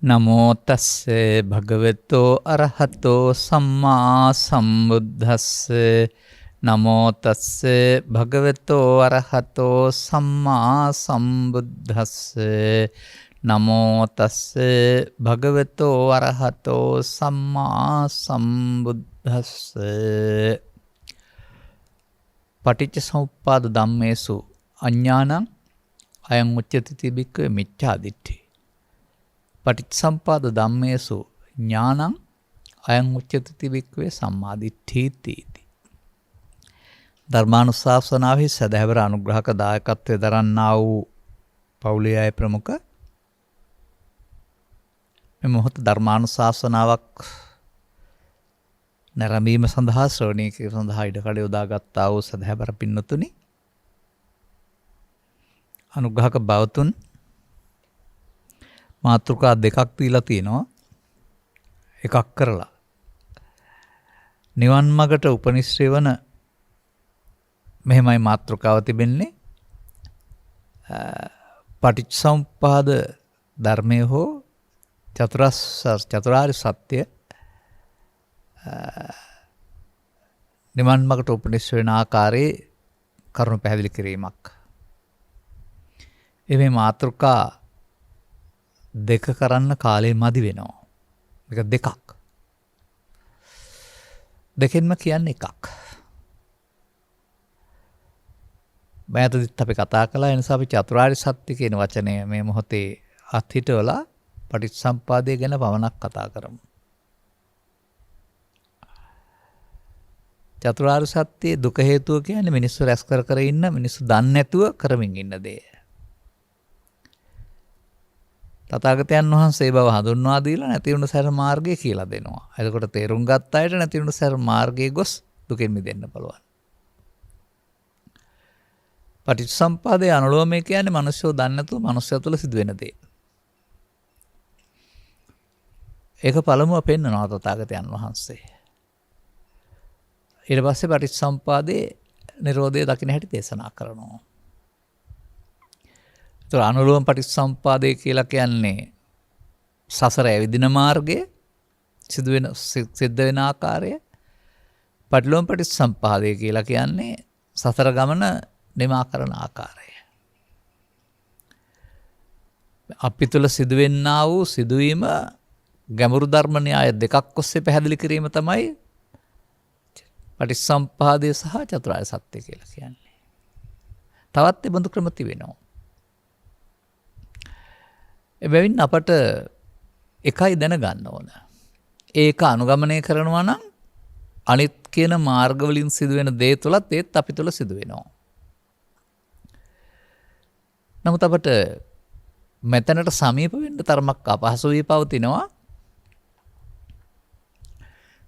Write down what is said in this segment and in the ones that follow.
නමෝ තස්සේ භගවතෝ අරහතෝ සම්මා සම්බුද්දස්සේ නමෝ තස්සේ භගවතෝ අරහතෝ සම්මා සම්බුද්දස්සේ නමෝ තස්සේ භගවතෝ අරහතෝ සම්මා සම්බුද්දස්සේ පටිච්චසමුප්පාද ධම්මේසු අඤ්ඤානං අයං උච්චති බික්ඛවේ මිච්ඡාදිට්ඨි පටිච්චසමුප්පාද ධම්මේසු ඥානං අයං උච්චති බික්ඛවේ සම්මාදිට්ඨීති. ධර්මානුශාසනාවෙහි සදහැවර අනුග්‍රහක දායකත්වයේ දරන්නා වූ පෞලිය අය ප්‍රමුඛ මේ මොහොත ධර්මානුශාසනාවක් නැරඹීම සඳහා ශ්‍රවණය කිරීම සඳහා ඉඩකඩ යොදාගත්තා වූ සදහැවර පින්නතුනි අනුග්‍රහක බවතුන් මාතෘකා දෙකක් දීලා තියෙනවා. එකක් කරලා නිවන් මාර්ගට උපනිශ්‍රේ වන මෙහෙමයි මාතෘකාව තිබෙන්නේ. පටිච්චසමුප්පාද ධර්මය හෝ චතුරාර්ය සත්‍ය නිවන් මාර්ගට උපනිශ්‍රේ වෙන ආකාරයේ කරුණු පැහැදිලි කිරීමක්. මේ මාතෘකා දෙක කරන්න කාලය මදි වෙනවා. මේක දෙකක්. දෙකෙන්ම කියන්නේ එකක්. මෑතදිත් අපි කතා කළා. ඒ නිසා අපි චතුරාර්ය සත්‍ය කියන වචනය මේ මොහොතේ අත්හිටවලා පටිච්චසමුප්පාදය ගැන පමණක් කතා කරමු. චතුරාර්ය සත්‍යයේ දුක හේතුව කියන්නේ මිනිස්සු රැස් කර ඉන්න මිනිස්සු දන්නේ නැතුව කරමින් ඉන්න දේ. තථාගතයන් වහන්සේ බව හඳුන්වා දීලා නැති වුණු සැර මාර්ගය කියලා දෙනවා. එතකොට තේරුම් ගත්ත අයට නැති වුණු සැර මාර්ගයේ ගොස් දුකෙන් මිදෙන්න පුළුවන්. පටිච්චසමුප්පාදයේ අනුලෝමය කියන්නේ මිනිස්සු දන්නේ නැතුව මිනිස්සු තුළ සිදුවෙන දේ. ඒක පළමුව පෙන්වනවා තථාගතයන් වහන්සේ. ඊට පස්සේ පටිච්චසමුප්පාදයේ නිරෝධය දකින්න හැටි දේශනා කරනවා. ඒතර අනුලෝම පටිච්චසමුප්පාදය කියලා කියන්නේ සසර ඇවිදින මාර්ගය සිද්ධ වෙන ආකාරය. පටිලෝම පටිච්චසමුප්පාදය කියලා කියන්නේ සසර ගමන නිමා කරන ආකාරය. අපි තුල සිදුවෙන්නා වූ සිදුවීම ගැඹුරු ධර්ම න්‍යාය දෙකක් ඔස්සේ පැහැදිලි කිරීම තමයි පටිච්චසමුප්පාදය සහ චතුරාර්ය සත්‍ය කියලා කියන්නේ. තවත් ඒ බඳු ක්‍රම තිබෙනවා. එබැවින් අපට එකයි දැනගන්න ඕන. ඒක අනුගමනය කරනවා නම් අනිත් කියන මාර්ගවලින් සිදුවෙන දේ තුලත් ඒත් අපි තුල සිදුවෙනවා. නමුත් අපට මෙතනට සමීප වෙන්න තරමක් අපහසු වී පවතිනවා.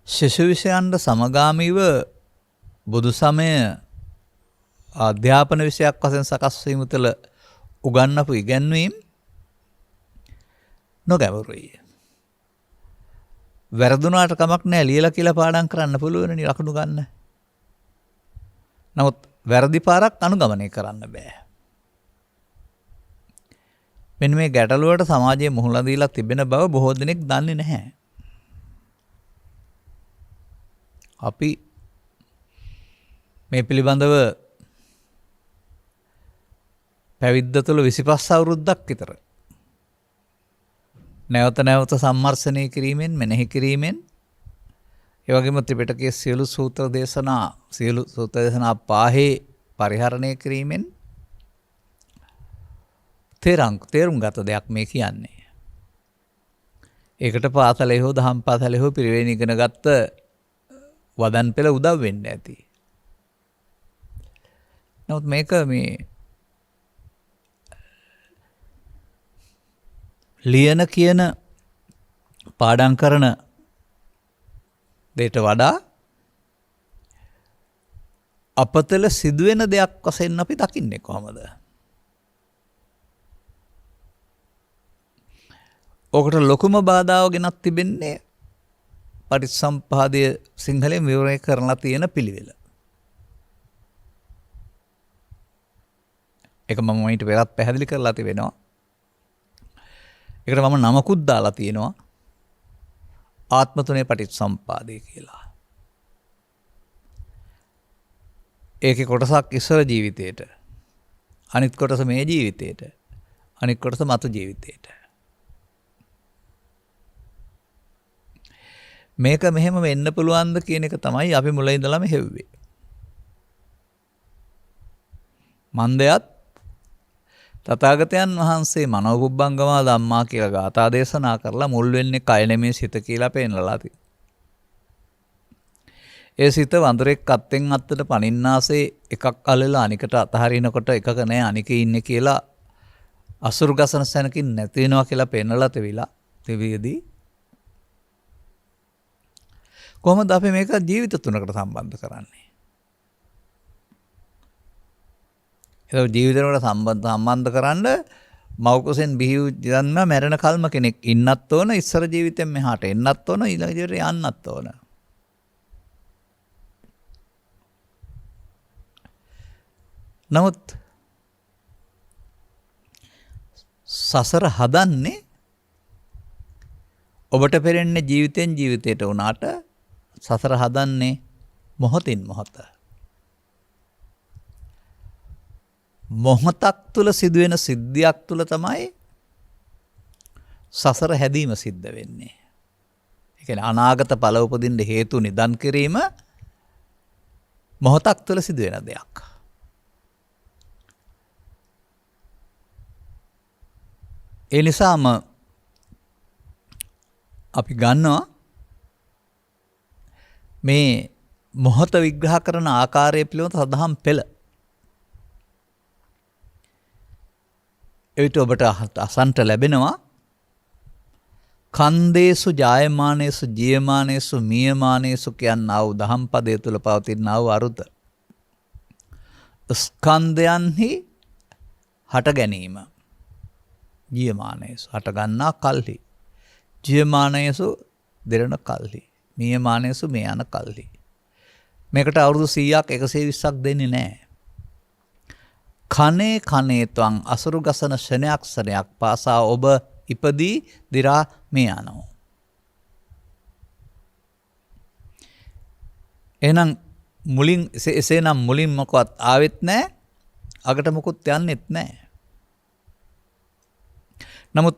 ශිෂ්‍ය විෂයන්ට සමගාමීව බුදු සමය අධ්‍යාපන විෂයක් වශයෙන් සකස් වීම තුළ උගන්වපු ඉගැන්වීම් නොගැඹුරුයි. වැරදුනාට කමක් නැහැ ලියලා කියලා පාඩම් කරන්න පුළුවන්නේ ලකුණු ගන්න. නමුත් වැරදි පාරක් අනුගමනය කරන්න බෑ. මෙන්න මේ ගැටලුවට සමාජයේ මුහුණ දීලා තිබෙන බව බොහෝ දෙනෙක් දන්නේ නැහැ. අපි මේ පිළිබඳව පැවිද්ද තුළ 25 අවුරුද්දක් විතර නැවත නැවත සම්මර්ෂණය කිරීමෙන් මෙනෙහි කිරීමෙන් ඒ වගේම ත්‍රිපිටකයේ සියලු සූත්‍ර දේශනා පාහේ පරිහරණය කිරීමෙන් තේරුම් ගත දෙයක් මේ කියන්නේ. ඒකට පාසලේ හෝ දහම් පාසලේ හෝ පිරිවෙන් ඉගෙන ගත්ත වදන් පෙළ උදව් වෙන්න ඇති. නමුත් මේක මේ ලියන කියන පාඩම් කරන දෙයට වඩා අපතල සිදුවෙන දෙයක් වශයෙන් අපි දකින්නේ කොහොමද? ඔකට ලොකුම බාධාව ගෙනත් තිබෙන්නේ පටිච්චසමුප්පාදය සිංහලෙන් විවරණය කරලා තියෙන පිළිවෙල. ඒක මම ඊට පෙරත් පැහැදිලි කරලා තිබෙනවා. ඒකට මම නමකුත් දාලා තියෙනවා ආත්ම තුනේ පටිච්චසමුප්පාදය කියලා. ඒකේ කොටසක් ඉස්සර ජීවිතේට, අනිත් කොටස මේ ජීවිතේට, අනිත් කොටස මතු ජීවිතේට. මේක මෙහෙම වෙන්න පුළුවන්ද කියන එක තමයි අපි මුලින් ඉඳලාම හෙව්වේ. මන්දයත් තථාගතයන් වහන්සේ මනෝපුබ්බංගම ධම්මා කියලා ගාථා දේශනා කරලා මුල් වෙන්නේ කය නෙමේ සිත කියලා පෙන්නලා තියෙනවා. ඒ සිත වඳුරෙක් අත්ෙන් අත්තට පනින්නාසේ එකක් අල්ලලා අනිකට අතහරිනකොට එකක නෑ අනිකේ ඉන්නේ කියලා අසුරු ගසන සැනකින් නැති වෙනවා කියලා පෙන්නලා තෙවියදී කොහොමද අපි මේක ජීවිත තුනකට සම්බන්ධ කරන්නේ? ඒක ජීවිතවලට සම්බන්ධ කරන්න මෞකසෙන් බිහි ජන්ම මැරෙන කල්ම කෙනෙක් ඉන්නත් ඕන, ඉස්සර ජීවිතෙන් මෙහාට එන්නත් ඕන, ඊළඟ ජීවිතේ යන්නත් ඕන. නමුත් සසර හදන්නේ ඔබට පෙරෙන්නේ ජීවිතෙන් ජීවිතයට වුණාට සසර හදන්නේ මොහොතින් මොහොත. මොහොතක් තුළ සිදුවෙන සිද්ධියක් තුළ තමයි සසර හැදීම සිද්ධ වෙන්නේ. ඒ කියන්නේ අනාගත ඵල උපදින්න හේතු නිදන් කිරීම මොහොතක් තුළ සිදුවෙන දෙයක්. ඒ නිසාම අපි ගන්නවා මේ මොහොත විග්‍රහ කරන ආකාරය පිළිබඳ සදහම් පෙළ. එවිට ඔබට අසන්ට ලැබෙනවා කන්දේසු ජායමානේසු ජීයමානේසු මියමානේසු කියනා වූ දහම් පදය තුළ පවතිනා වූ අරුත. ස්කන්ධයන්හි හට ගැනීම. ජීයමානේසු හට ගන්නා කල්හි. ජීයමානේසු දෙරණ කල්හි. මියමානේසු මේ යන කල්හි. මේකට අවුරුදු 100ක් 120ක් දෙන්නේ නැහැ. කනේ කනේ ත්වං අසුරු ගසන ශනයක් සනයක් පාසා ඔබ ඉපදී දිරා මේ යනවා. එහෙනම් මුලින් එසේනම් මුලින් මොකවත් ආවෙත් නැහැ, අගට මොකුත් යන්නෙත් නැහැ. නමුත්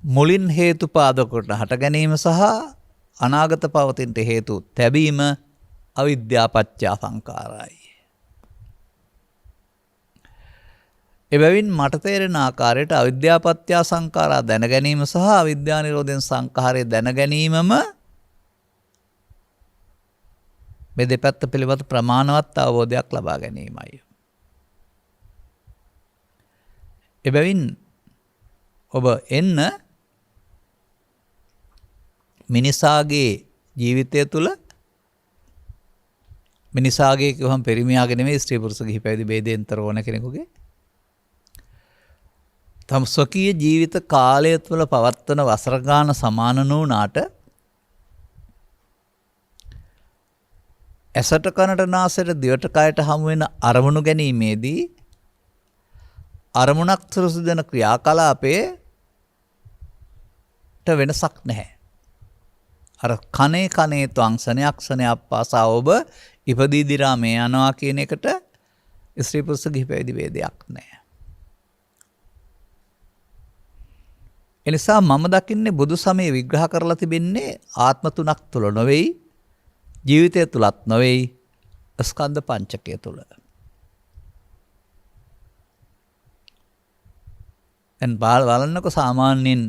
මුලින් හේතුපාදකට හට ගැනීම සහ අනාගත පවතිනට හේතු තැබීම අවිද්‍යාපච්චය සංඛාරයි. එබැවින් මට තේරෙන ආකාරයට අවිද්‍යාපත්‍ය සංඛාරා දැන ගැනීම සහ අවිද්‍යා නිරෝධයෙන් සංඛාරය දැන ගැනීමම මේ දෙපැත්ත පිළිබඳ ප්‍රමාණවත් අවබෝධයක් ලබා ගැනීමයි. එබැවින් ඔබ එන්න මිනිසාගේ ජීවිතය තුළ මිනිසාගේ කිව්වම පරිමියාගේ නෙමෙයි ස්ත්‍රී පුරුෂ ගිහි පැවිදි ભેදෙන්තර ඕන කෙනෙකුගේ තම ස්වකීය ජීවිත කාලය තුළ පවත්වන වසර ගාන සමාන නොවුනාට ඇසට කනට නාසයට දිවට කයට හමු වෙන අරමුණු ගැනීමේදී අරමුණක් සුරුසු දෙන ක්‍රියාකලාපයට වෙනසක් නැහැ. අර කනේ කනේ ත්වංසනයක් සනයක් පාසා ඔබ ඉපදී දිරා මේ යනවා කියන එකට ස්ත්‍රී පුරුෂ ගිහි පැවිදි ભેදයක් නැහැ. එනිසා මම දකින්නේ බුදු සමය විග්‍රහ කරලා තිබෙන්නේ ආත්ම තුනක් තුල නොවේයි, ජීවිතය තුලත් නොවේයි, ස්කන්ධ පංචකය තුල. දැන් බලන්නකො සාමාන්‍යයෙන්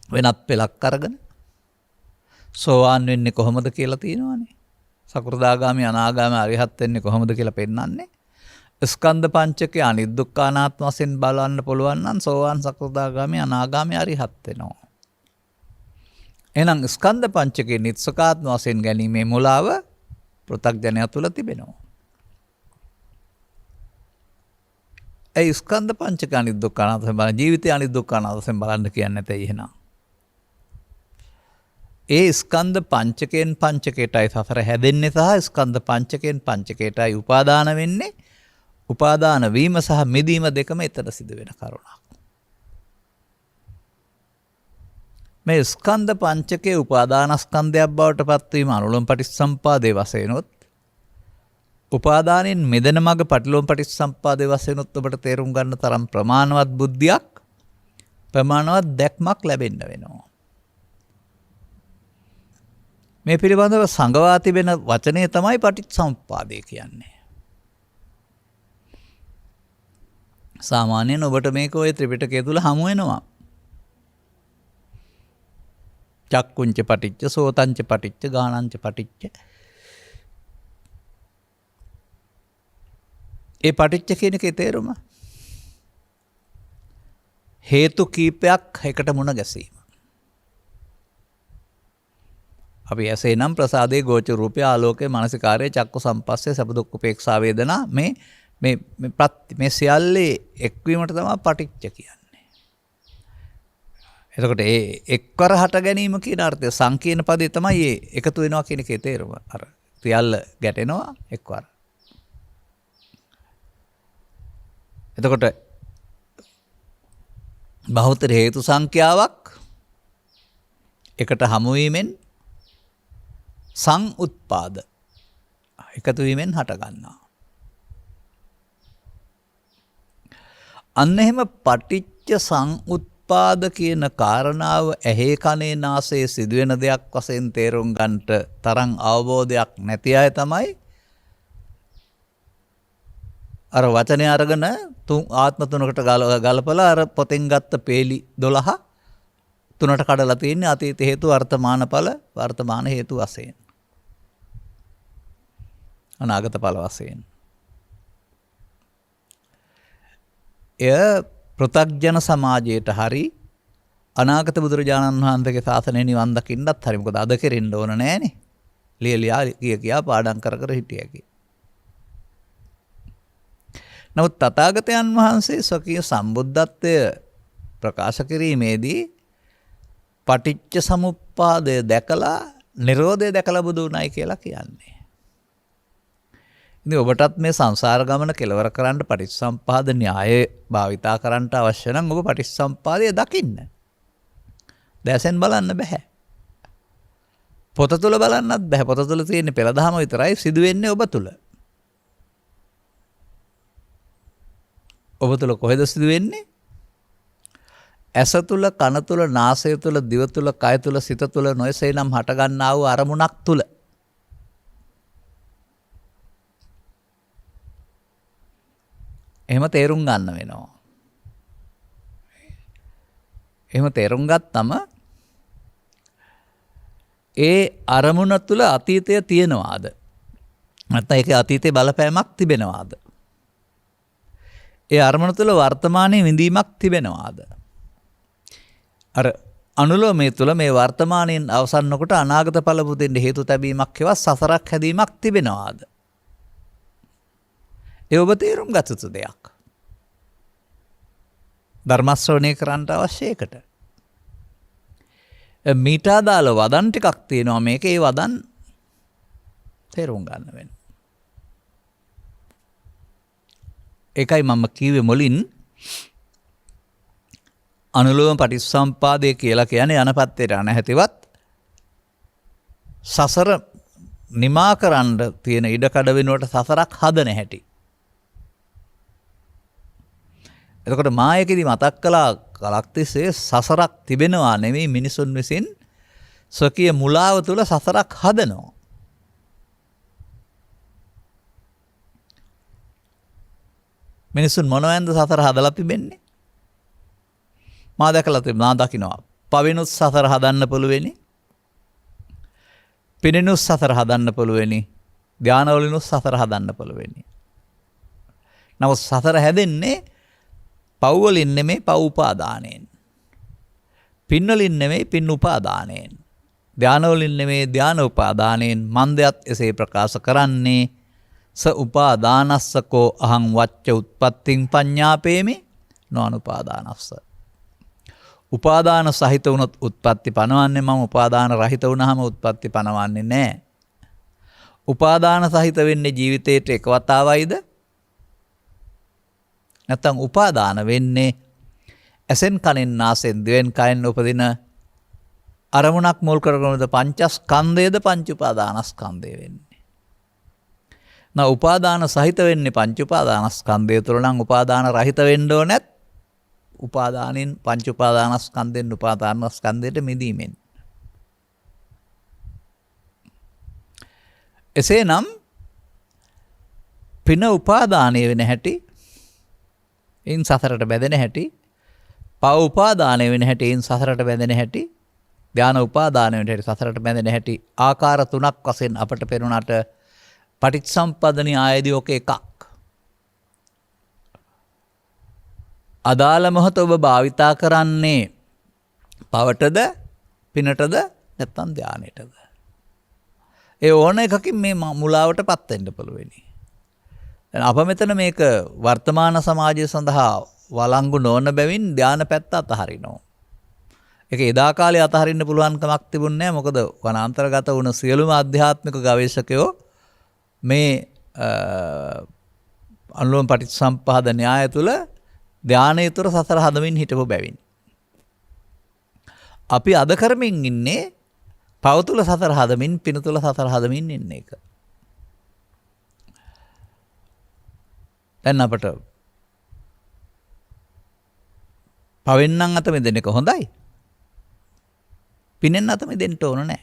වෙනත් පෙළක් අරගෙන සෝවාන් වෙන්නේ කොහොමද කියලා තියෙනවානේ. සකෘදාගාමි අනාගාමි අරිහත් වෙන්නේ කොහොමද කියලා පෙන්නන්නේ. ස්කන්ධ පංචකය අනිදුක්ඛ අනාත්ම වශයෙන් බලන්න පුළුවන් නම් සෝවාන් සකෘදාගාමි අනාගාමි අරිහත් වෙනවා. එහෙනම් ස්කන්ධ පංචකයේ නිත්සකාත්ම වශයෙන් ගැනීමේ මුලාව පෘථග්ජනය තුළ තිබෙනවා. ඒ ස්කන්ධ පංචක අනිදුක්ඛ අනාත්ම වශයෙන් බලන ජීවිතය අනිදුක්ඛ අනාත්ම වශයෙන් බලන්න කියන්නේ නැතේ එහෙනම්. ඒ ස්කන්ධ පංචකයෙන් පංචකයටයි සසර හැදෙන්නේ සහ ස්කන්ධ පංචකයෙන් පංචකයටයි උපාදාන වෙන්නේ. උපාදාන වීම සහ මිදීම දෙකම එතන සිදු වෙන කරුණක්. මේ ස්කන්ධ පංචකයේ උපාදානස්කන්ධයක් බවට පත්වීම අනුලෝම පටිච්චසම්පාදයේ වශයෙන්ොත් උපාදානෙන් මෙදෙන මග පටිලෝම පටිච්චසම්පාදයේ වශයෙන්ොත් ඔබට තේරුම් ගන්න තරම් ප්‍රමාණවත් බුද්ධියක් ප්‍රමාණවත් දැක්මක් ලැබෙන්න වෙනවා. මේ පිළිබඳව සංගවා තිබෙන වචනය තමයි පටිච්චසමුප්පාදය කියන්නේ. සාමාන්‍යයෙන් ඔබට මේක ඔය ත්‍රිපිටකය තුල හමු වෙනවා. චක්කුංච පටිච්ච, සෝතංච පටිච්ච, ගානංච පටිච්ච. ඒ පටිච්ච කියන එකේ තේරුම හේතු කීපයක් එකට මුණ ගැසීම. අපි ඇසේ නම් ප්‍රසාදේ ගෝචර රූපය ආලෝකයේ මානසිකාරයේ චක්කු සම්පස්සේ සබ්බ දුක්ඛ උපේක්ෂා වේදනා මේ සියල්ලේ එක්වීමට තමයි පටිච්ච කියන්නේ. එතකොට ඒ එක්වර හට ගැනීම කියන අර්ථය සංකීර්ණ පදේ තමයි ඒ එකතු වෙනවා කියන එකේ තේරුම. අර සියල්ල ගැටෙනවා එක්වර. එතකොට බහුතර හේතු සංඛ්‍යාවක් එකට හමු වීමෙන් සංඋත්පාද එකතු වීමෙන් හට ගන්නවා. අන්න එහෙම පටිච්ච සංඋත්පාද කියන කාරණාව ඇහි කනේ නාසයේ සිදුවෙන දෙයක් වශයෙන් තේරුම් ගන්නට තරම් අවබෝධයක් නැති අය තමයි අර වචනේ අරගෙන තුන් ආත්ම තුනකට ගලපලා අර පොතෙන් ගත්ත පේලි 12 තුනට කඩලා තියෙන්නේ අතීත හේතු වර්තමාන ඵල වර්තමාන හේතු වශයෙන් අනාගත ඵල වශයෙන්. එය පෘථග්ජන සමාජයට හරි අනාගත බුදුරජාණන් වහන්සේගේ ශාසනය නිවන් දකින්නත් හරි මොකද අද කෙරෙන්න ඕන නෑනේ. ලියලියා කියා පාඩම් කර කර හිටියකි. නමුත් තථාගතයන් වහන්සේ ස්වකීය සම්බුද්ධත්වය ප්‍රකාශ කිරීමේදී පටිච්ච සමුප්පාදය දැකලා නිරෝධය දැකලා බුදු වුණයි කියලා කියන්නේ. ඉතින් ඔබටත් මේ සංසාර ගමන කෙලවර කරන්න පටිච්චසම්පාද න්‍යාය භාවිතා කරන්න අවශ්‍ය නම් ඔබ පටිච්චසම්පාදය දකින්න. දැසෙන් බලන්න බෑ. පොත තුල බලන්නත් බෑ. පොත තුල තියෙන පෙළ දහම විතරයි සිදු වෙන්නේ ඔබ තුල. ඔබ තුල කොහෙද සිදු වෙන්නේ? ඇස තුල, කන තුල, නාසය තුල, දිව තුල, කය තුල, සිත තුල නොයසේ නම් හට ගන්නා වූ අරමුණක් තුල. එහෙම තේරුම් ගන්න වෙනවා. එහෙම තේරුම් ගත්තම ඒ අරමුණ තුල අතීතය තියෙනවාද? නැත්නම් ඒකේ අතීතේ බලපෑමක් තිබෙනවාද? ඒ අරමුණ තුළ වර්තමානයේ විඳීමක් තිබෙනවාද? අර අනුලෝමයේ තුළ මේ වර්තමානයෙන් අවසන් කොට අනාගත ඵල පුදින්න හේතු තැබීමක් හේවත් සසරක් හැදීමක් තිබෙනවාද? ඒ ඔබ තේරුම් ගත යුතු දෙයක්. ධර්ම ශ්‍රවණය කරන්න අවශ්‍ය එකට. මීට අදාළ වදන් ටිකක් තියෙනවා මේකේ. ඒ වදන් තේරුම් ගන්න වෙනවා. ඒකයි මම කිව්වේ මුලින් අනුලෝම පටිච්චසම්පාදය කියලා කියන්නේ යනපත්තේට අනහැතිවත් සසර නිමා කරන්න තියෙන ඉඩකඩ වෙනුවට සසරක් හදන හැටි. එතකොට මායකෙදි මතක් කළා කලක් තිස්සේ සසරක් තිබෙනවා නෙමෙයි මිනිසුන් විසින් ස්වකීය මුලාව තුළ සසරක් හදනවා. මිනිසුන් මොනවැන්ද සසර හදලා තිබෙන්නේ? මා දැකලා තිබෙනවා දකින්නවා. පවිනුත් සසර හදන්න පුළුවෙනි. පිනිනුත් සසර හදන්න පුළුවෙනි. ධානවලිනුත් සසර හදන්න පුළුවෙනි. නමුත් සසර හැදෙන්නේ පව් වලින් නෙමෙයි පව් උපාදානයෙන්. පින් වලින් නෙමෙයි පින් උපාදානයෙන්. ධාන වලින් නෙමෙයි ධාන උපාදානයෙන්. මන්දයත් එසේ ප්‍රකාශ කරන්නේ ස උපාදානස්සකෝ අහං වච්ච උත්පත්තිං පඤ්ඤාපේමි නොඅනුපාදානස්ස. උපාදාන සහිත වුණොත් උත්පත්ති පනවන්නේ මම උපාදාන රහිත වුණාම උත්පත්ති පනවන්නේ නැහැ. උපාදාන සහිත වෙන්නේ ජීවිතේට එක වතාවයිද? නැත්නම් උපාදාන වෙන්නේ ඇසෙන් කනෙන් නාසයෙන් දිවෙන් කයෙන් උපදින අරමුණක් මුල් කරගෙනද පංචස්කන්ධයද පංච උපාදානස්කන්ධය වෙන්නේ. උපාදාන සහිත වෙන්නේ පංච උපාදානස්කන්ධය තුළ නම් උපාදාන රහිත වෙන්න ඕනත් උපාදානෙන් පංච උපාදානස්කන්ධෙන් උපාදානස්කන්ධයට මිදීමෙන්. එසේනම් පින උපාදානය වෙන හැටි ඉන් සසරට බැඳෙන හැටි පව උපාදානය වෙන හැටි ඉන් සසරට බැඳෙන හැටි ධාන උපාදානය වෙන හැටි සසරට බැඳෙන හැටි ආකාර තුනක් වශයෙන් අපට පෙනුනට පටිච්චසම්පදනී ආයදී ඔක එකක්. අදාළ මොහොත ඔබ භාවිතා කරන්නේ පවටද පිනටද නැත්නම් ධානයටද? ඒ ඕන එකකින් මේ මුලාවට පත් වෙන්න පුළුවනි. දැන් අප මෙතන මේක වර්තමාන සමාජය සඳහා වළංගු නොවන බැවින් ධාන පැත්ත අතහරිනවා. ඒක එදා කාලේ අතහරින්න පුළුවන් කමක් තිබුණේ නැහැ. මොකද වනාන්තරගත වුණ සියලුම ආධ්‍යාත්මික ගවේෂකයෝ මේ අනුලෝම පටිච්චසම්පාද න්‍යාය තුළ ධානයේතර සසර හදමින් හිටපු බැවින්. අපි අද කරමින් ඉන්නේ පව තුළ සසර හදමින් පින තුළ සසර හදමින් ඉන්න එක. දැන් අපට පවෙන් නම් අත මෙදෙන එක හොඳයි. පිනෙන් අත මෙදෙන්න ඕන නැහැ.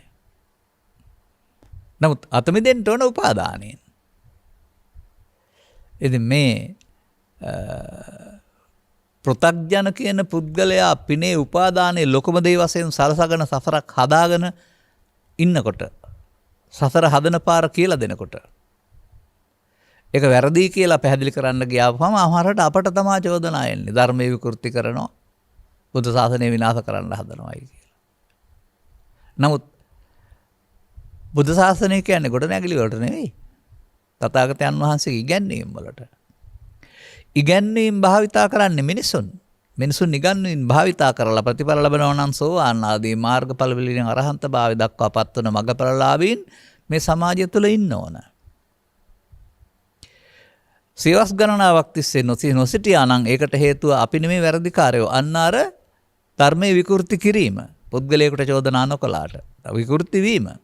නමුත් අත මෙදෙන්න ඕන උපාදානයෙන්. ඉතින් මේ පෘථග්ජන කියන පුද්ගලයා පිනේ උපාදානයේ ලොකුම දේ වශයෙන් සලසගෙන සසරක් හදාගෙන ඉන්නකොට සසර හදන පාර කියලා දෙනකොට ඒක වැරදි කියලා පැහැදිලි කරන්න ගියාම අමාරට අපට තමයි චෝදනා එන්නේ. ධර්මයේ විකෘති කරනවා. බුද්ධ ශාසනය විනාශ කරන්න හදනවායි කියලා. නමුත් බුද්ධ ශාසනය කියන්නේ ගොඩනැගිලි වලට නෙවෙයි. තථාගතයන් වහන්සේගේ ඉගැන්වීම් වලට. ඉගැන්වීම් භාවිතා කරන්නේ මිනිසුන්. මිනිසුන් ඉගැන්වීම් භාවිතා කරලා ප්‍රතිඵල ලබනවා නම් සෝවාන් ආදී මාර්ගඵල වලින් අරහන්ත භාවය දක්වා පත්වන මගඵලලාභීන් මේ සමාජය තුළ ඉන්න ඕන. සියවස් ගණනාවක් තිස්සේ නොසිටියා නම් ඒකට හේතුව අපි නෙමෙයි වැරදිකාරයෝ. අන්න අර ධර්මයේ විකෘති කිරීම. පුද්ගලයෙකුට චෝදනා නොකලාට විකෘති වීම.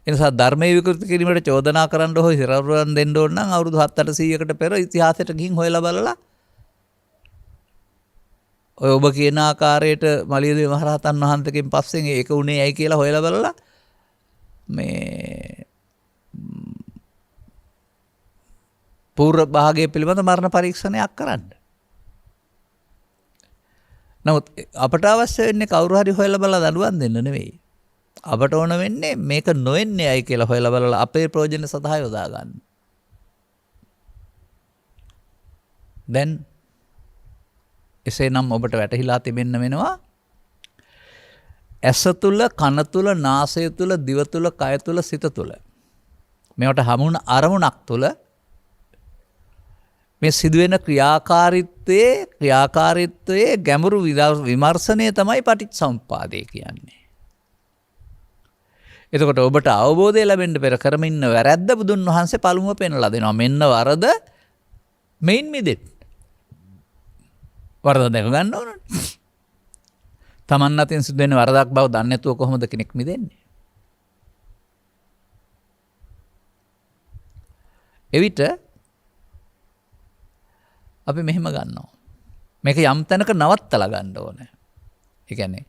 එනිසා ධර්මයේ විකෘති කිරීමට චෝදනා කරන්න හොයි හිරවුරන් දෙන්න ඕන නම් අවුරුදු 7-800කට පෙර ඉතිහාසයට ගිහින් හොයලා බලලා ඔය ඔබ කියන ආකාරයට මලියදේව මහරහතන් වහන්සේගෙන් පස්සෙන් ඒක උනේ ඇයි කියලා හොයලා බලලා මේ පූර්ව භාගයේ පිළිබඳ මරණ පරීක්ෂණයක් කරන්න. නමුත් අපට අවශ්‍ය වෙන්නේ කවුරු හරි හොයලා බලලා දඬුවම් දෙන්න නෙවෙයි. අපට ඕන වෙන්නේ මේක නොවෙන්නේ ඇයි කියලා හොයලා බලලා අපේ ප්‍රයෝජන සඳහා යොදා ගන්න. දැන් එසේනම් ඔබට වැටහිලා තිබෙන්න වෙනවා ඇස තුල, කන තුල, නාසය තුල, දිව තුල, කය තුල, සිත තුල මේවට හමුුණ අරමුණක් තුල මේ සිදුවෙන ක්‍රියාකාරීත්වයේ ගැඹුරු විමර්ශනය තමයි පටිච්චසමුප්පාදය කියන්නේ. එතකොට ඔබට අවබෝධය ලැබෙන්න පෙර කරමින් ඉන්න වැරැද්ද බුදුන් වහන්සේ පළමුව පෙන්වලා දෙනවා. මෙන්න වරද මෙයින් මිදෙන්න. වරද දැක ගන්න ඕනනේ. Taman අතින් සිදු වෙන වරදක් බව දන්නේ නැතුව කොහොමද කෙනෙක් මිදෙන්නේ? එවිට අපි මෙහෙම ගන්නවා. මේක යම් තැනක නවත්තලා ගන්න ඕනේ. ඒ කියන්නේ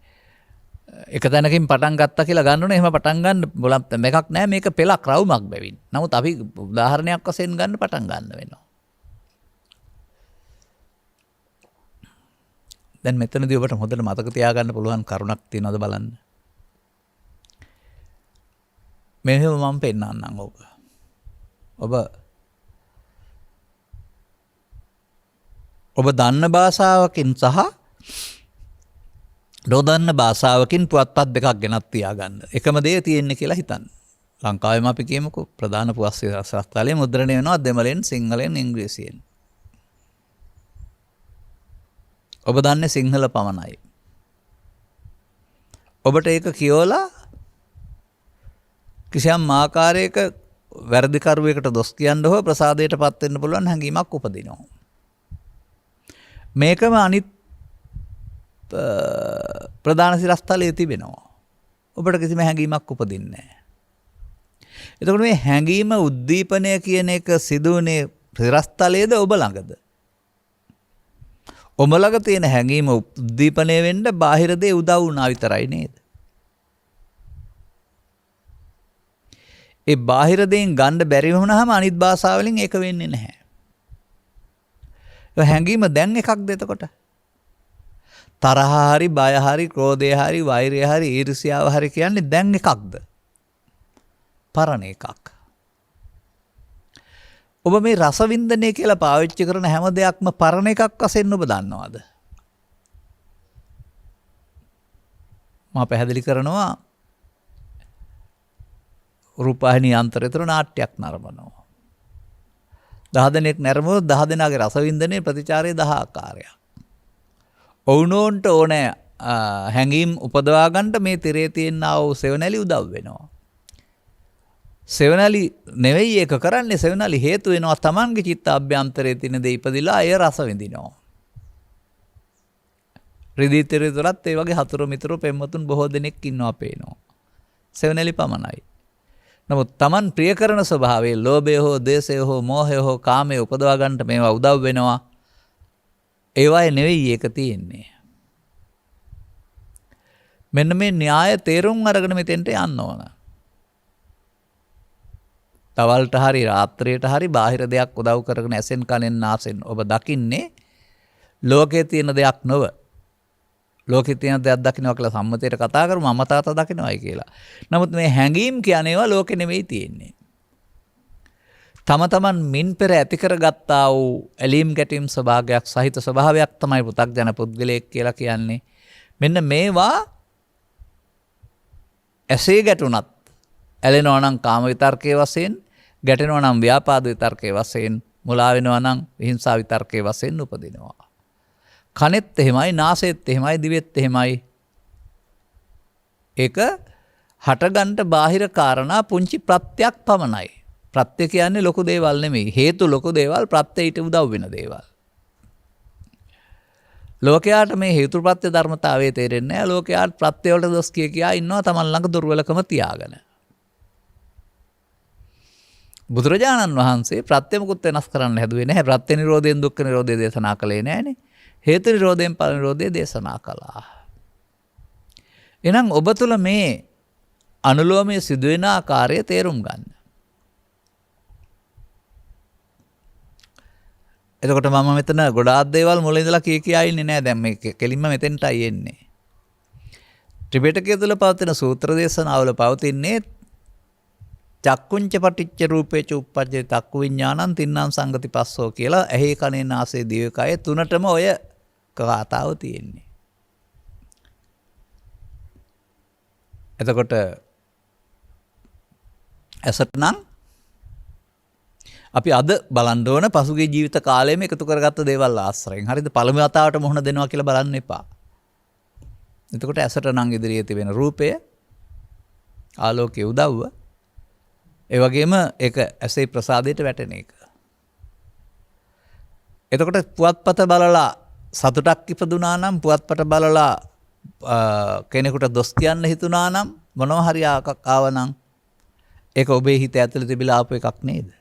එක තැනකින් පටන් ගත්තා කියලා ගන්න ඕනේ. එහෙම පටන් ගන්න බලන්න මේකක් නෑ. මේක පෙළක් රවුමක් බැවින්. නමුත් අපි උදාහරණයක් වශයෙන් ගන්න පටන් ගන්න වෙනවා. දැන් මෙතනදී ඔබට හොඳට මතක තියාගන්න පුළුවන් කරුණක් තියෙනවද බලන්න. මෙහෙම මම පෙන්නන්නම් ඔබ. ඔබ දන්න භාෂාවකින් සහ නොදන්න භාෂාවකින් පුවත්පත් දෙකක් ගෙනත් තියාගන්න. එකම දේ තියෙන්නේ කියලා හිතන්න. ලංකාවේම අපි කියමුකෝ ප්‍රධාන පුවත් ශාස්ත්‍රාලයේ මුද්‍රණය වෙනවා දෙමළෙන්, සිංහලෙන්, ඉංග්‍රීසියෙන්. ඔබ දන්නේ සිංහල පමණයි. ඔබට ඒක කියවලා කිසියම් ආකාරයක වැරදිකරුවෙකුට දොස් කියන්න හෝ ප්‍රසාදයටපත් වෙන්න පුළුවන් හැඟීමක් උපදිනවා. මේකම අනිත් ප්‍රධාන සිරස්තලයේ තිබෙනවා. ඔබට කිසිම හැඟීමක් උපදින්නේ නැහැ. එතකොට මේ හැඟීම උද්දීපනය කියන එක සිදුවන්නේ සිරස්තලයේද ඔබ ළඟද? ඔබ ළඟ තියෙන හැඟීම උද්දීපනය වෙන්න බාහිර දේ උදව් වුණා විතරයි නේද? ඒ බාහිර දෙයින් ගන්න බැරි වුණාම අනිත් භාෂාවලින් ඒක වෙන්නේ නැහැ. ඒ හැඟීම දැන් එකක්ද එතකොට? තරහ හරි, බය හරි, ක්‍රෝධය හරි, වෛරය හරි, ඊර්ෂ්‍යාව හරි කියන්නේ දැන් එකක්ද? පරණ එකක්. ඔබ මේ රසවින්දනය කියලා පාවිච්චි කරන හැම දෙයක්ම පරණ එකක් වශයෙන් ඔබ දන්නවද? මම පැහැදිලි කරනවා රූපවාහිනී යන්ත්‍රය තුළ නාට්‍යයක් නරඹනවා. 10 දෙනෙක් නරඹුවොත් 10 දෙනාගේ රසවින්දනයේ ප්‍රතිචාරය 10 ආකාරයක්. ඔවුනෝන්ට ඕනෑ හැඟීම් උපදවා ගන්නට මේ තිරේ තියෙනා වූ සෙවණැලි උදව් වෙනවා. සෙවණැලි නෙවෙයි ඒක කරන්නේ, සෙවණැලි හේතු වෙනවා Tamanගේ චිත්ත අභ්‍යන්තරයේ තියෙන දේ ඉපදිලා අය රස විඳිනවා. රිදී තිරේ තුලත් ඒ වගේ හතුරු මිතුරු පෙම්වතුන් බොහෝ දෙනෙක් ඉන්නවා පේනවා. සෙවණැලි පමණයි. නමුත් Taman ප්‍රිය කරන ස්වභාවයේ ලෝභය හෝ ද්වේෂය හෝ මෝහය හෝ කාමය උපදවා ගන්නට මේවා උදව් වෙනවා. ඒවායේ නෙවෙයි ඒක තියෙන්නේ. මෙන්න මේ න්‍යාය තේරුම් අරගෙන මෙතෙන්ට යන්න ඕන. තවල්ට හරි රාත්‍රියට හරි බාහිර දෙයක් උදව් කරගෙන ඇසෙන් කනෙන් නාසෙන් ඔබ දකින්නේ ලෝකයේ තියෙන දෙයක් නොව. ලෝකයේ තියෙන දෙයක් දකින්නවා කියලා සම්මතයට කතා කරමු මම තාත්තා දකින්නයි කියලා. නමුත් මේ හැඟීම් කියන ඒවා ලෝකෙ නෙවෙයි තියෙන්නේ. තම තමන් මින් පෙර ඇති කරගත්තා වූ ඇලීම් ගැටීම් ස්වභාවයක් සහිත ස්වභාවයක් තමයි පෘථග්ජන පුද්ගලයෙක් කියලා කියන්නේ. මෙන්න මේවා ඇසේ ගැටුණත් ඇලෙනවා නම් කාම විතර්කයේ වශයෙන්, ගැටෙනවා නම් ව්‍යාපාද විතර්කයේ වශයෙන්, මුලා වෙනවා නම් විහිංසා විතර්කයේ වශයෙන් උපදිනවා. කනෙත් එහෙමයි, නාසෙත් එහෙමයි, දිවෙත් එහෙමයි. ඒක හටගන්න බාහිර කාරණා පුංචි ප්‍රත්‍යක් පමණයි. ප්‍රත්‍ය කියන්නේ ලොකු දේවල් නෙමෙයි. හේතු ලොකු දේවල්, ප්‍රත්‍යයට උදව් වෙන දේවල්. ලෝකයාට මේ හේතුප්‍රත්‍ය ධර්මතාවය තේරෙන්නේ නැහැ. ලෝකයාට ප්‍රත්‍ය වලට දොස් කියා ඉන්නවා Taman ළඟ දුර්වලකම තියාගෙන. බුදුරජාණන් වහන්සේ ප්‍රත්‍ය මුකුත් වෙනස් කරන්න හැදුවේ නැහැ. ප්‍රත්‍ය නිරෝධයෙන් දුක්ඛ නිරෝධය දේශනා කළේ නැහනේ. හේතු නිරෝධයෙන් ඵල නිරෝධය දේශනා කළා. එහෙනම් ඔබ තුල මේ අනුලෝමයේ සිදුවෙන ආකාරය තේරුම් ගන්න. එතකොට මම මෙතන ගොඩාක් දේවල් මුලින් ඉඳලා කියා ඉන්නේ නැහැ. දැන් මේ කෙලින්ම මෙතෙන්ටයි එන්නේ. ත්‍රිපිටකය තුල පවතින සූත්‍ර දේශනාවල පවතින්නේ චක්කුංච පටිච්ච රූපේච උප්පජ්ජේ චක්කු විඥානං තින්නම් සංගති පස්සෝ කියලා ඇහි කනේ නාසයේ දිවකය තුනටම ඔය කතාව තියෙන්නේ. එතකොට ඇසට නම් අපි අද බලන්න ඕන පසුගිය ජීවිත කාලයේම එකතු කරගත්ත දේවල් ආශ්‍රයෙන්. හරිද? පළමු වතාවට මුහුණ දෙනවා කියලා බලන්න එපා. එතකොට ඇසට නම් ඉදිරියේ තිබෙන රූපය ආලෝකයේ උදව්ව ඒ වගේම ඒක ඇසේ ප්‍රසාදයට වැටෙන එක. එතකොට පුවත්පත බලලා සතුටක් ඉපදුනා නම්, පුවත්පත බලලා කෙනෙකුට දොස් කියන්න හිතුණා නම්, මොනවා හරි ආවනම් ඒක ඔබේ හිත ඇතුළේ තිබිලා ආපු එකක් නේද?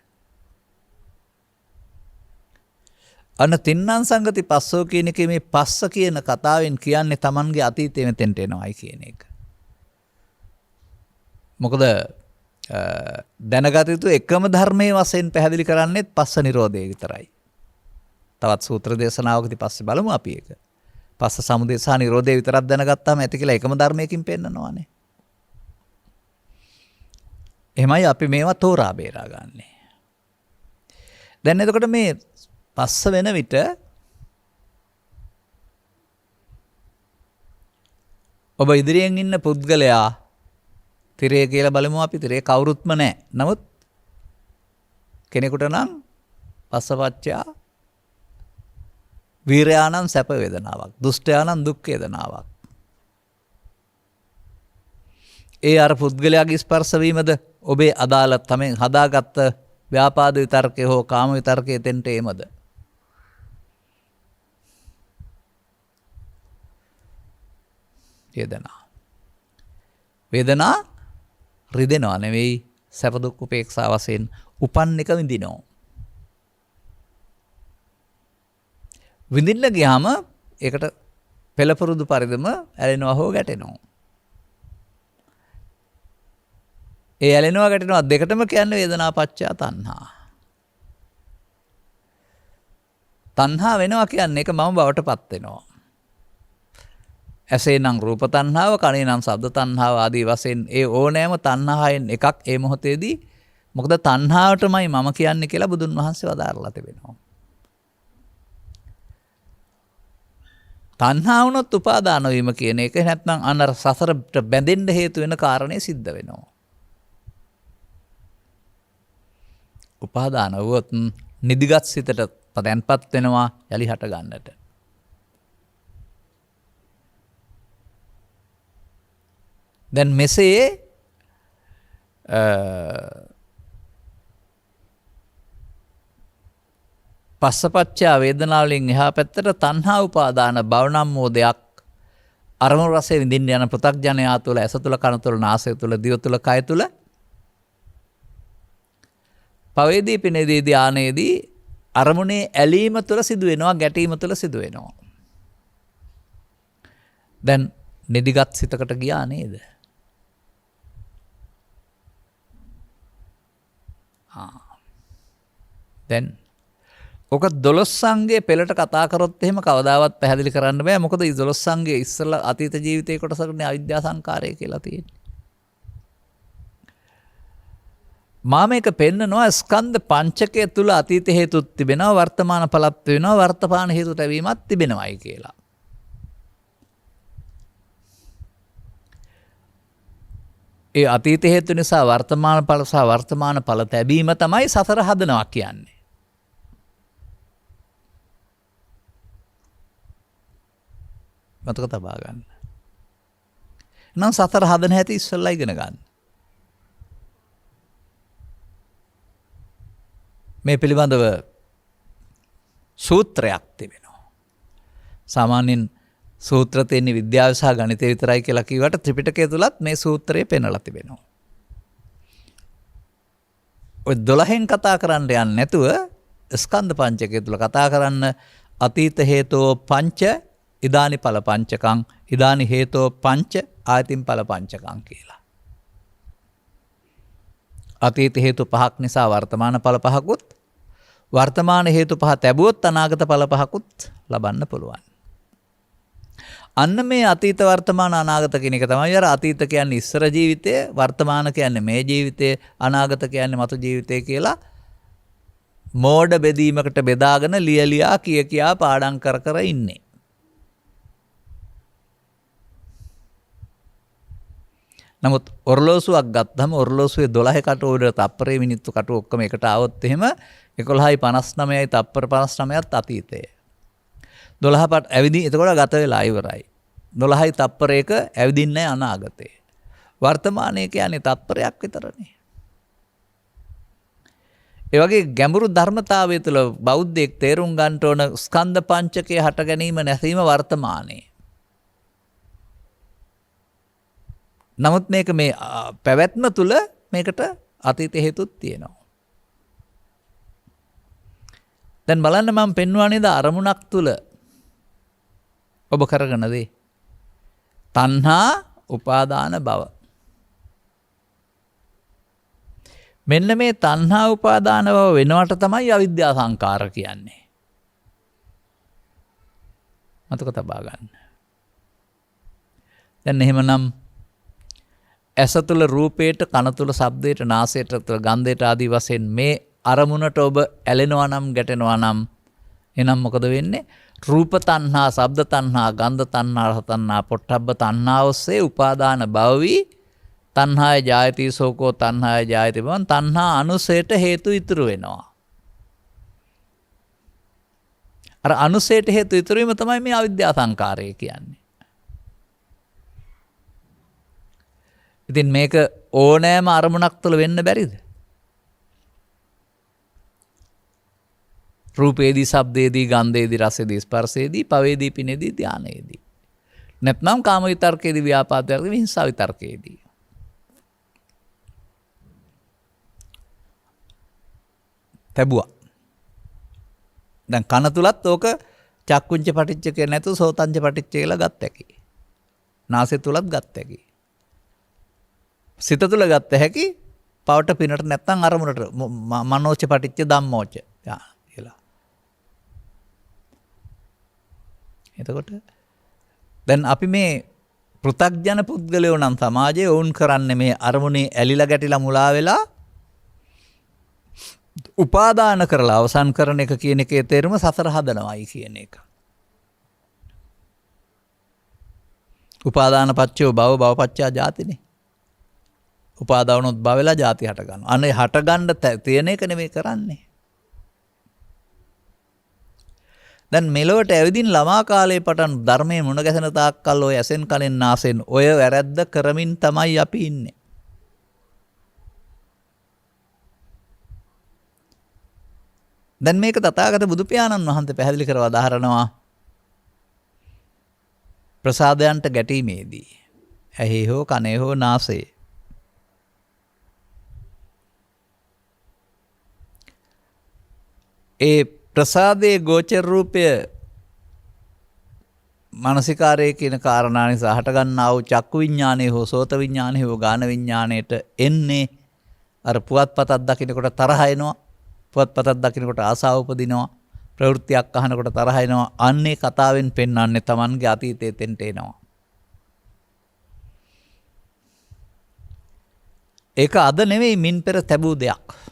අන්න තින්නම් සංගති පස්සෝ කියන එකේ මේ පස්ස කියන කතාවෙන් කියන්නේ Tamanගේ අතීතය මෙතෙන්ට එනවායි කියන එක. මොකද දැනගත යුතු එකම ධර්මයේ වශයෙන් පැහැදිලි කරන්නේත් පස්ස නිරෝධය විතරයි. තවත් සූත්‍ර දේශනාවකදී පස්සේ බලමු අපි ඒක. පස්ස සමුදය සහ නිරෝධය විතරක් දැනගත්තාම ඇති කියලා එකම ධර්මයකින් පෙන්නනවානේ. එහෙමයි අපි මේවා තෝරා බේරා ගන්නෙ. දැන් එතකොට මේ පස්ස වෙන විට ඔබ ඉදිරියෙන් ඉන්න පුද්ගලයා තිරේ කියලා බලමු අපි. තිරේ කවුරුත්ම නැහැ. නමුත් කෙනෙකුට නම් පස්සපච්චා වීරයානම් සැප වේදනාවක්, දුෂ්ටයානම් දුක් වේදනාවක්. ඒ අර පුද්ගලයාගේ ස්පර්ශ වීමද ඔබේ අදාළ තමයි හදාගත්ත ව්‍යාපාද විතර්කය හෝ කාම විතර්කය එතෙන්ට එමද? වේදනා රිදෙනවා නෙවෙයි, සැප දුක් උපේක්ෂා වශයෙන් උපන් එක විඳිනවා. විඳින්න ගියාම ඒකට පෙළපුරුදු පරිදිම ඇලෙනවා හෝ ගැටෙනවා. ඒ ඇලෙනවා ගැටෙනවා දෙකටම කියන්නේ වේදනා පච්චය තණ්හා. තණ්හා වෙනවා කියන්නේ ඒක මම බවට පත් වෙනවා. ඇසේ නම් රූප තණ්හාව, කනේ නම් ශබ්ද තණ්හාව ආදී වශයෙන් ඒ ඕනෑම තණ්හාවෙන් එකක් ඒ මොහොතේදී, මොකද තණ්හාවටමයි මම කියන්නේ කියලා බුදුන් වහන්සේ වදාරලා තිබෙනවා. තණ්හා වුණොත් උපාදාන වීම කියන එක නැත්නම් අනර සසරට බැඳෙන්න හේතු වෙන කාරණේ සිද්ධ වෙනවා. උපාදාන වුවොත් නිදිගත් සිතට තැන්පත් වෙනවා යලි හට ගන්නට. දැන් මෙසේ පස්සපච්චා වේදනාවලින් එහා පැත්තට තණ්හා උපාදාන භව නම් වූ දෙයක් අරමුණු රසයෙන් විඳින්න යන පෘථග්ජනයා තුළ, ඇස තුළ, කන තුළ, නාසය තුළ, දිව තුළ, කය තුළ පවේදී පිනේදී ධානයේදී අරමුණේ ඇලීම තුළ සිදු වෙනවා, ගැටීම තුළ සිදු වෙනවා. දැන් නිදිගත් සිතකට ගියා නේද? දැන් ඔක 12 අංගයේ පෙළට කතා කරොත් එහෙම කවදාවත් පැහැදිලි කරන්න බෑ. මොකද මේ 12 අංගයේ ඉස්සෙල්ලා අතීත ජීවිතයේ කොටසකනේ අවිද්‍යා සංකාරය කියලා තියෙන්නේ. මා මේක පෙන්නනවා ස්කන්ධ පංචකය තුල අතීත හේතුත් තිබෙනවා, වර්තමාන ඵලත් වෙනවා, වර්තමාන හේතු තැවීමත් තිබෙනවායි කියලා. ඒ අතීත හේතු නිසා වර්තමාන ඵල සහ වර්තමාන ඵල තැබීම තමයි සසර හදනවා කියන්නේ. මතක තබා ගන්න. නම් සතර හදන හැටි ඉස්සෙල්ලා ඉගෙන ගන්න. මේ පිළිබඳව සූත්‍රයක් තිබෙනවා. සාමාන්‍යයෙන් සූත්‍ර තියෙන්නේ විද්‍යාව සහ ගණිතය විතරයි කියලා කිව්වට ත්‍රිපිටකය තුලත් මේ සූත්‍රය පෙන්වලා තිබෙනවා. ඔය 12න් කතා කරන්න යන්නේ නැතුව ස්කන්ධ පංචකය තුල කතා කරන්න අතීත හේතෝ පංච ඉදානි ඵල පංචකං ඉදානි හේතෝ පංච ආයතින් ඵල පංචකං කියලා. අතීත හේතු පහක් නිසා වර්තමාන ඵල පහකුත්, වර්තමාන හේතු පහ තැබුවොත් අනාගත ඵල පහකුත් ලබන්න පුළුවන්. අන්න මේ අතීත වර්තමාන අනාගත කියන එක තමයි අර අතීත කියන්නේ ඉස්සර ජීවිතය, වර්තමාන කියන්නේ මේ ජීවිතය, අනාගත කියන්නේ මතු ජීවිතය කියලා මෝඩ බෙදීමකට බෙදාගෙන ලියලියා කියා පාඩම් කර ඉන්නේ. නමුත් ඔරලෝසුවක් ගත්තම ඔරලෝසුවේ 12 කටුවර තප්පරේ මිනිත්තු කටුව ඔක්කොම එකට ආවොත් එහෙම 11යි 59යි තප්පර 59ත් අතීතය. 12ට ඇවිදින් එතකොට ගත වෙලා ඉවරයි. 12යි තප්පරයක ඇවිදින්නේ අනාගතේ. වර්තමානයේ කියන්නේ තප්පරයක් විතරනේ. ඒ වගේ ගැඹුරු ධර්මතාවය තුළ බෞද්ධයෙක් තේරුම් ගන්න ඕන ස්කන්ධ පංචකයේ හට ගැනීම නැසීම වර්තමානයේ. නමුත් මේක මේ පැවැත්ම තුළ මේකට අතීත හේතුත් තියෙනවා. දැන් බලන්න මම පෙන්වුවා නේද අරමුණක් තුළ ඔබ කරගෙන දේ. තණ්හා උපාදාන භව. මෙන්න මේ තණ්හා උපාදාන භව වෙනවට තමයි අවිද්‍යා සංකාර කියන්නේ. මතක තබා ගන්න. දැන් එහෙමනම් ඇස තුළ රූපයට, කන තුළ ශබ්දයට, නාසයට තුළ ගන්ධයට ආදී වශයෙන් මේ අරමුණට ඔබ ඇලෙනවා නම්, ගැටෙනවා නම් එනම් මොකද වෙන්නේ? රූප තණ්හා, ශබ්ද තණ්හා, ගන්ධ තණ්හා, රස තණ්හා, පොට්ටබ්බ තණ්හා ඔස්සේ උපාදාන භවවි තණ්හාය ජායති සෝකෝ තණ්හාය ජායති බවන් තණ්හා අනුසයට හේතු ඉතුරු වෙනවා. අර අනුසයට හේතු ඉතුරු වීම තමයි මේ අවිද්‍යා සංකාරය කියන්නේ. ඉතින් මේක ඕනෑම අරමුණක් තුළ වෙන්න බැරිද? රූපේදී, ශබ්දේදී, ගන්ධේදී, රසේදී, ස්පර්ශේදී, පවේදී, පිනේදී, ධානයේදී. නැත්නම් කාම විතර්කයේදී, ව්‍යාපාද විතර්කයේදී, හිංසා විතර්කයේදී. තැබුවා. දැන් කන තුලත් ඕක චක්කුංච පටිච්ච කියලා නැතුව සෝතංච පටිච්ච කියලා ගත් හැකි. නාසය තුලත් ගත් හැකි. සිත තුල ගත් හැකි පවට පිනට නැත්නම් අරමුණට මනෝච පටිච්ච ධම්මෝච කියලා. එතකොට දැන් අපි මේ පෘථග්ජන පුද්ගලයෝ නම් සමාජයේ වුන් කරන්නේ මේ අරමුණේ ඇලිලා ගැටිලා මුලා වෙලා උපාදාන කරලා අවසන් කරන එක කියන එකේ තේරුම සසර හදනවායි කියන එක. උපාදාන පච්චයෝ භව, භව පච්චා ජාතිනේ. උපාදානොත් භවෙලා ජාති හට ගන්නවා. අනේ හට ගන්න තියෙන එක නෙමෙයි කරන්නේ. දැන් මෙලොවට ඇවිදින් ළමා කාලේ පටන් ධර්මයේ මුණ ගැසෙන තාක්කල් ඔය ඇසෙන් කනෙන් නාසෙන් ඔය වැරද්ද කරමින් තමයි අපි ඉන්නේ. දැන් මේක තථාගත බුදු පියාණන් වහන්සේ පැහැදිලි කරව දහරනවා ප්‍රසාදයන්ට ගැටීමේදී. ඇහි හෝ කනේ හෝ නාසයේ. ඒ ප්‍රසාදයේ ගෝචර රූපය මානසිකාරයේ කියන කාරණා නිසා හටගන්නා වූ චක්කු විඥානයේ හෝ සෝත විඥානයේ හෝ ගාන විඥාණයට එන්නේ අර පුවත්පතක් දකින්නකොට තරහ එනවා. පුවත්පතක් දකින්නකොට ආසාව උපදිනවා. ප්‍රවෘත්තියක් අහනකොට තරහ එනවා. අන්නේ කතාවෙන් පෙන්වන්නේ Tamanගේ අතීතයේ තෙන්ට එනවා. ඒක අද නෙවෙයි මින් පෙර තිබූ දෙයක්.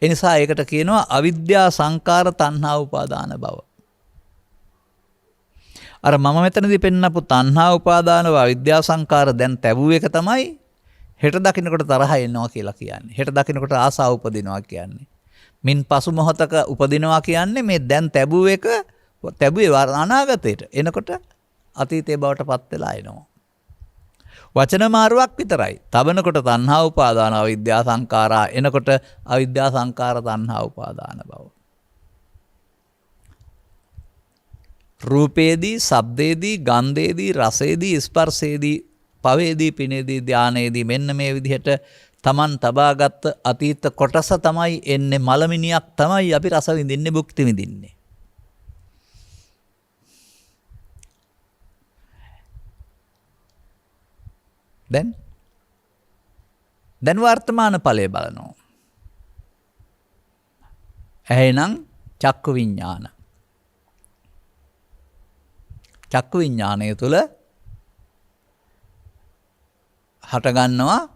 ඒ නිසා ඒකට කියනවා අවිද්‍යා සංකාර තණ්හා උපාදාන බව. අර මම මෙතනදී පෙන්නපු තණ්හා උපාදාන අවිද්‍යා සංකාර දැන් තිබූ එක තමයි හෙට දකින්නකොට තරහ එනවා කියලා කියන්නේ. හෙට දකින්නකොට ආසාව උපදිනවා කියන්නේ. මින් පසු මොහතක උපදිනවා කියන්නේ මේ දැන් තිබූ එක තිබුවේ අනාගතයට එනකොට අතීතයේ බවට පත් වෙලා එනවා. වචන මාරුවක් විතරයි. තබනකොට තණ්හා උපාදාන අවිද්‍යා සංකාරා එනකොට අවිද්‍යා සංකාර තණ්හා උපාදාන බව. රූපේදී, ශබ්දේදී, ගන්ධේදී, රසේදී, ස්පර්ශේදී, පවේදී, පිනේදී, ධානයේදී මෙන්න මේ විදිහට Taman තබාගත් අතීත කොටස තමයි එන්නේ මලමිනියක් තමයි අපි රස විඳින්නේ, භුක්ති විඳින්නේ. දැන් වර්තමාන ඵලය බලනවා. එහෙනම් චක්කු විඥාන. චක්කු විඥානය තුළ හට ගන්නවා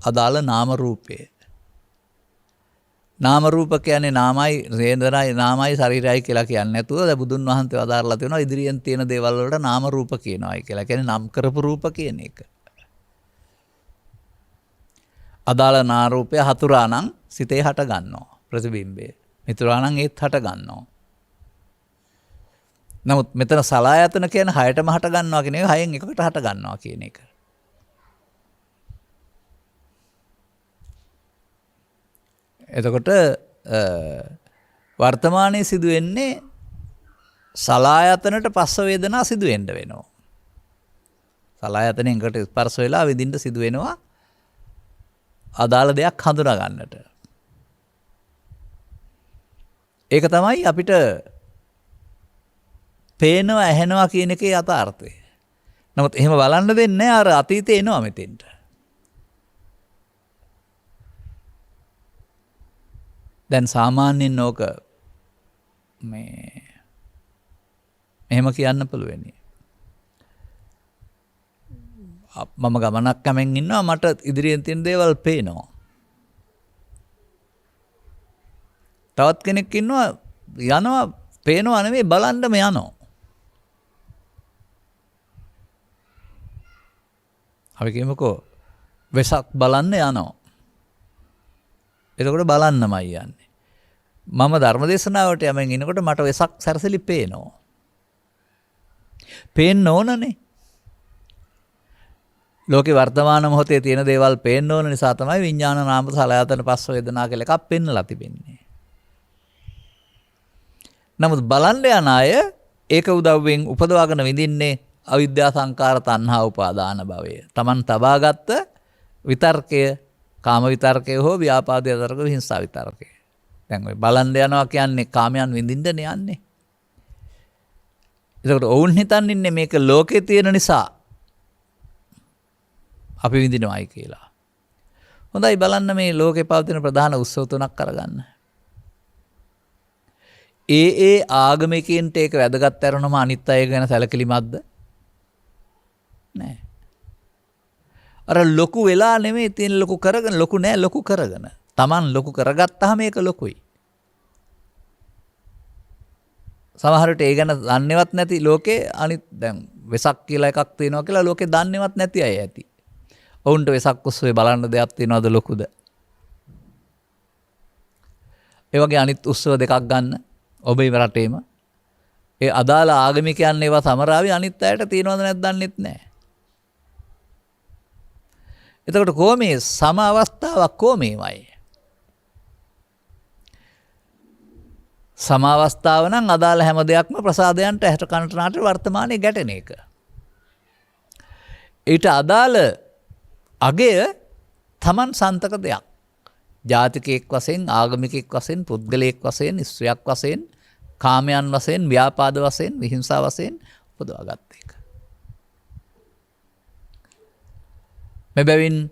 අදාළ නාම රූපය. නාම රූප කියන්නේ නාමයි, වේදනයි, නාමයි, ශරීරයයි කියලා කියන්නේ නැතුව දැන් බුදුන් වහන්සේ වදාරලා තියෙනවා ඉදිරියෙන් තියෙන දේවල් වලට නාම රූප කියනවායි කියලා. කියන්නේ නම් කරපු රූප කියන එක. අදාළ නා රූපය හතුරා නම් සිතේ හට ගන්නවා ප්‍රතිබිම්බය. මිතුරා නම් ඒත් හට ගන්නවා. නමුත් මෙතන සලායතන කියන හයටම හට ගන්නවා කියන එක හයෙන් එකකට හට ගන්නවා කියන එක. එතකොට වර්තමානයේ සිදුවෙන්නේ සලායතනට පස්ස වේදනා සිදු වෙන්න වෙනවා. සලායතනෙන් එකට ස්පර්ශ වෙලා විඳින්න සිදු වෙනවා අදාළ දෙයක් හඳුනා ගන්නට. ඒක තමයි අපිට පේනවා ඇහෙනවා කියන එකේ යථාර්ථය. නමුත් එහෙම බලන්න දෙන්නේ නැහැ. අර අතීතේ එනවා මෙතෙන්ට. දැන් සාමාන්‍යයෙන් ඕක එහෙම කියන්න පුළුවනි. මම ගමනක් කමෙන් ඉන්නවා මට ඉදිරියෙන් තියෙන දේවල් පේනවා. තවත් කෙනෙක් ඉන්නවා යනවා පේනවා නෙමෙයි බලන්නම යනවා. අපි කියමුකෝ වෙසක් බලන්න යනවා. එතකොට බලන්නමයි යන්නේ. මම ධර්මදේශනාවට යමින් ඉනකොට මට වෙසක් සැරසෙලි පේනවා. පේන්න ඕනනේ. ලෝකේ වර්තමාන මොහොතේ තියෙන දේවල් පේන්න ඕන නිසා තමයි විඥාන නාම සලආයතන පස්ස වේදනා කියලා එකක් පෙන්නලා තිබෙන්නේ. නමුත් බලන්න යන අය ඒක උදව්වෙන් උපදවාගෙන විඳින්නේ අවිද්‍යා සංකාර තණ්හා උපාදාන භවය. Taman තබාගත්ත විතර්කය, කාම විතර්කය හෝ ව්‍යාපාද විතර්ක, හිංසා විතර්කය. දැන් ඔය බලන්න යනවා කියන්නේ කාමයන් විඳින්න යන්නේ. ඒකට ඔවුන් හිතන්නේ මේක ලෝකේ තියෙන නිසා අපි විඳිනවයි කියලා. හොඳයි බලන්න මේ ලෝකේ පවතින ප්‍රධාන උත්සව තුනක් අරගන්න. ඒ ආගමිකයින්ට ඒක වැදගත් කරනම අනිත් අය ගැන සැලකිලිමත්ද? නෑ. අර ලොකු වෙලා නෙමෙයි තියෙන ලොකු කරගෙන ලොකු නෑ ලොකු කරගෙන. Taman ලොකු කරගත්තාම ඒක ලොකුයි. සමහරට ඒ ගැන දන්නේවත් නැති ලෝකේ අනිත් දැන් වෙසක් කියලා එකක් තියෙනවා කියලා ලෝකේ දන්නේවත් නැති අය ඇති. ඔවුන්ට වෙසක් උත්සවේ බලන්න දෙයක් තියෙනවද ලොකුද? ඒ වගේ අනිත් උත්සව දෙකක් ගන්න ඔබේ රටේම. ඒ අදාළ ආගමිකයන් ඒවා සමරාවි අනිත් අයට තියෙනවද නැද්ද දන්නෙත් නැහැ. එතකොට කොහොමේ සම අවස්ථාවක් කොහොමේමයි? සම අවස්ථාව නම් අදාළ හැම දෙයක්ම ප්‍රසාදයන්ට ඇහැට කනට නාට වර්තමානයේ ගැටෙන එක. ඊට අදාළ අගය Taman සන්තක දෙයක්. ජාතිකයෙක් වශයෙන්, ආගමිකයෙක් වශයෙන්, පුද්ගලයෙක් වශයෙන්, ස්ත්‍රියක් වශයෙන්, කාමයන් වශයෙන්, ව්‍යාපාද වශයෙන්, විහිංසාව වශයෙන් උපදවාගත් එක. මෙබැවින්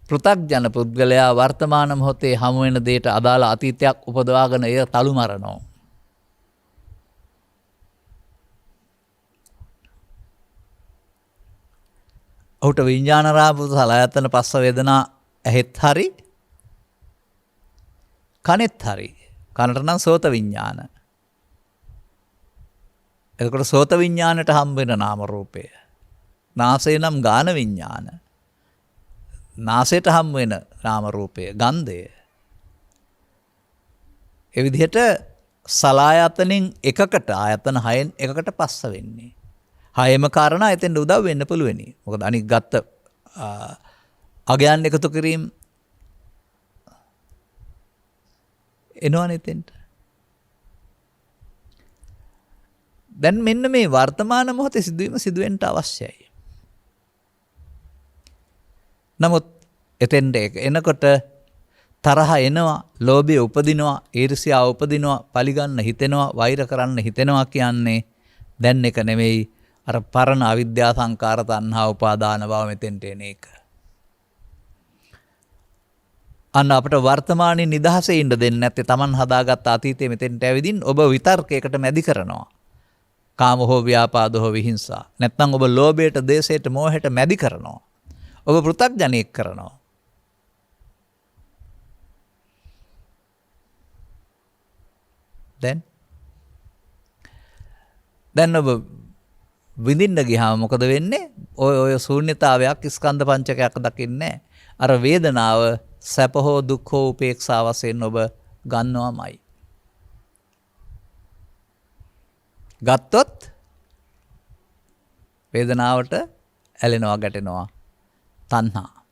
පෘථග්ජන පුද්ගලයා වර්තමාන මොහොතේ හමු වෙන දෙයට අදාළ අතීතයක් උපදවාගෙන එය තලු මරනවා. ඔහුට විඥාන රාපු සලආයතන පස්ස වේදනා ඇහෙත් හරි කනෙත් හරි. කනට නම් සෝත විඥාන. එතකොට සෝත විඥානට හම්බ වෙන නාම රූපය. නාසය නම් ගාන විඥාන. නාසයට හම්බ වෙන නාම රූපය ගන්ධය. ඒ විදිහට සලායතනෙන් එකකට ආයතන 6න් එකකට පස්ස වෙන්නේ. 6ම කාරණා එතෙන්ට උදව් වෙන්න පුළුවනි. මොකද අනික් ගත්ත අගයන් එකතු කිරීම එනවනේ එතෙන්ට. දැන් මෙන්න මේ වර්තමාන මොහොතේ සිදුවීම සිදුවෙන්න අවශ්‍යයි. නමුත් එතෙන්ට එනකොට තරහ එනවා, ලෝභය උපදිනවා, ඊර්ෂ්‍යාව උපදිනවා, පලිගන්න හිතෙනවා, වෛර කරන්න හිතෙනවා කියන්නේ දැන් එක නෙමෙයි අර පරණ අවිද්‍යා සංකාර තණ්හා උපාදාන බව මෙතෙන්ට එන එක. අන්න අපිට වර්තමානයේ නිදහසේ ඉන්න දෙන්නේ නැත්තේ Taman හදාගත්ත අතීතයේ මෙතෙන්ට ඇවිදින් ඔබ විතර්කයකට මැදි කරනවා. කාම හෝ ව්‍යාපාද හෝ විහිංසා. නැත්නම් ඔබ ලෝභයට, දේශයට, මෝහයට මැදි කරනවා. ඔබ පෘථග්ජනෙක් කරනවා. දැන් ඔබ විඳින්න ගියාම මොකද වෙන්නේ? ඔය ශූන්‍යතාවයක් ස්කන්ධ පංචකයක් දකින්නේ. අර වේදනාව සැප හෝ දුක් හෝ උපේක්ෂා වශයෙන් ඔබ ගන්නවමයි. ගත්තොත් වේදනාවට ඇලෙනවා, ගැටෙනවා. තණ්හා.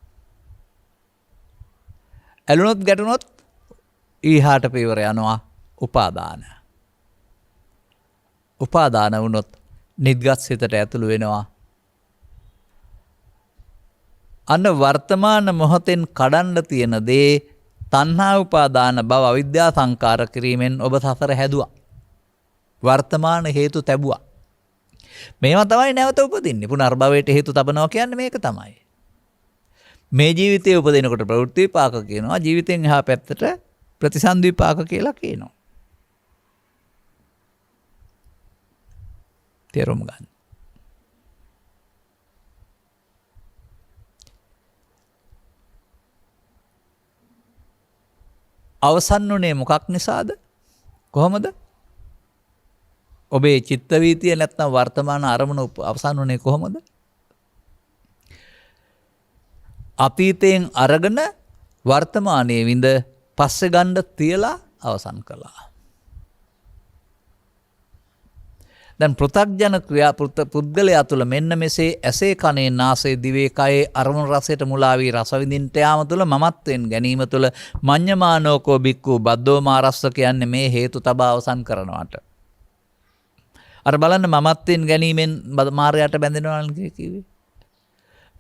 ඇලුනොත් ගැටුනොත් ඊහාට පියවර යනවා උපාදාන. උපාදාන වුණොත් නිද්ගත් සිතට ඇතුළු වෙනවා. අන්න වර්තමාන මොහොතෙන් කඩන්න තියෙන දේ තණ්හා උපාදාන බව අවිද්‍යා සංකාර කිරීමෙන් ඔබ සසර හැදුවා. වර්තමාන හේතු තැබුවා. මේවා තමයි නැවත උපදින්නේ. පුනර්භවයට හේතු තබනවා කියන්නේ මේක තමයි. මේ ජීවිතයේ උපදිනකොට ප්‍රවෘත්ති විපාක කියනවා. ජීවිතෙන් එහා පැත්තට ප්‍රතිසන්දි විපාක කියලා කියනවා. තේරුම් ගන්න. අවසන් වුණේ මොකක් නිසාද? කොහොමද? ඔබේ චිත්ත වීතිය නැත්නම් වර්තමාන අරමුණ අවසන් වුණේ කොහොමද? අතීතයෙන් අරගෙන වර්තමානයේ විඳ පස්සේ ගන්න තියලා අවසන් කළා. දැන් පෘථග්ජන ක්‍රියා පුද්ගලයා තුළ මෙන්න මෙසේ ඇසේ කනේ නාසයේ දිවේ කයේ අරමුණු රසයට මුලා වී රස විඳින්නට යාම තුළ මමත්වෙන් ගැනීම තුළ මඤ්ඤමානෝකෝ බික්ඛු බද්දෝ මාරස්ස කියන්නේ මේ හේතු තබා අවසන් කරනවාට. අර බලන්න මමත්වෙන් ගැනීමෙන් මායයට බැඳෙනවා කිව්වේ.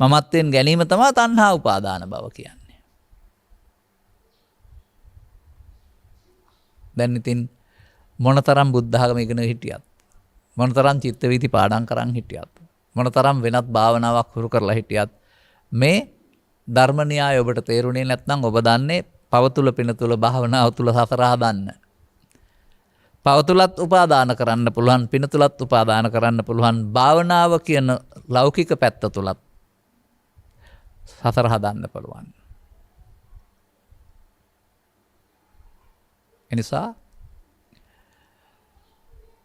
මමත්වෙන් ගැනීම තමයි තණ්හා උපාදාන භව කියන්නේ. දැන් ඉතින් මොනතරම් බුද්ධ ආගම ඉගෙන හිටියත් මොනතරම් චිත්ත වීති පාඩම් කරන් හිටියත් මොනතරම් වෙනත් භාවනාවක් හුරු කරලා හිටියත් මේ ධර්ම න්‍යාය ඔබට තේරුණේ නැත්නම් ඔබ දන්නේ පව තුල පින තුල භාවනාව තුල සතර හදන්න. පව තුලත් උපාදාන කරන්න පුළුවන් පින තුලත් උපාදාන කරන්න පුළුවන් භාවනාව කියන ලෞකික පැත්ත තුලත් සතර හදන්න පුළුවන්. එනිසා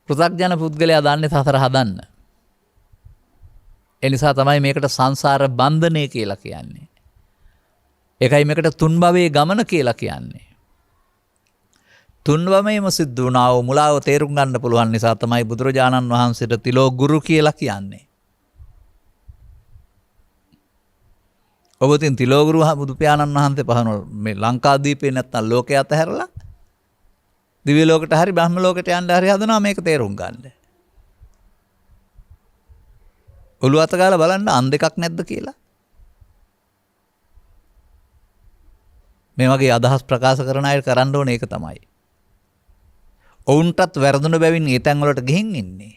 පෘථග්ජන පුද්ගලයා දන්නේ සතර හදන්න. එනිසා තමයි මේකට සංසාර බන්ධනය කියලා කියන්නේ. ඒකයි මේකට තුන් භවයේ ගමන කියලා කියන්නේ. තුන් භවයේම සිද්ධ වුණා වූ මුලාව තේරුම් ගන්න පුළුවන් නිසා තමයි බුදුරජාණන් වහන්සේට තිලෝ ගුරු කියලා කියන්නේ. ඔබ තින් තිලෝ ගුරු බුදු පියාණන් වහන්සේ පහන මේ ලංකාදීපේ නැත්තම් ලෝකේ අතහැරලා දිව්‍ය ලෝකයට හරි බ්‍රහ්ම ලෝකයට යන්න හරි හදනවා මේක තේරුම් ගන්න. ඔළුව අත ගාලා බලන්න අන් දෙකක් නැද්ද කියලා. මේ වගේ අදහස් ප්‍රකාශ කරන අය කරන්න ඕනේ ඒක තමයි. ඔවුන්ටත් වැරදුණු බැවින් ඒ තැන් වලට ගිහින් ඉන්නේ.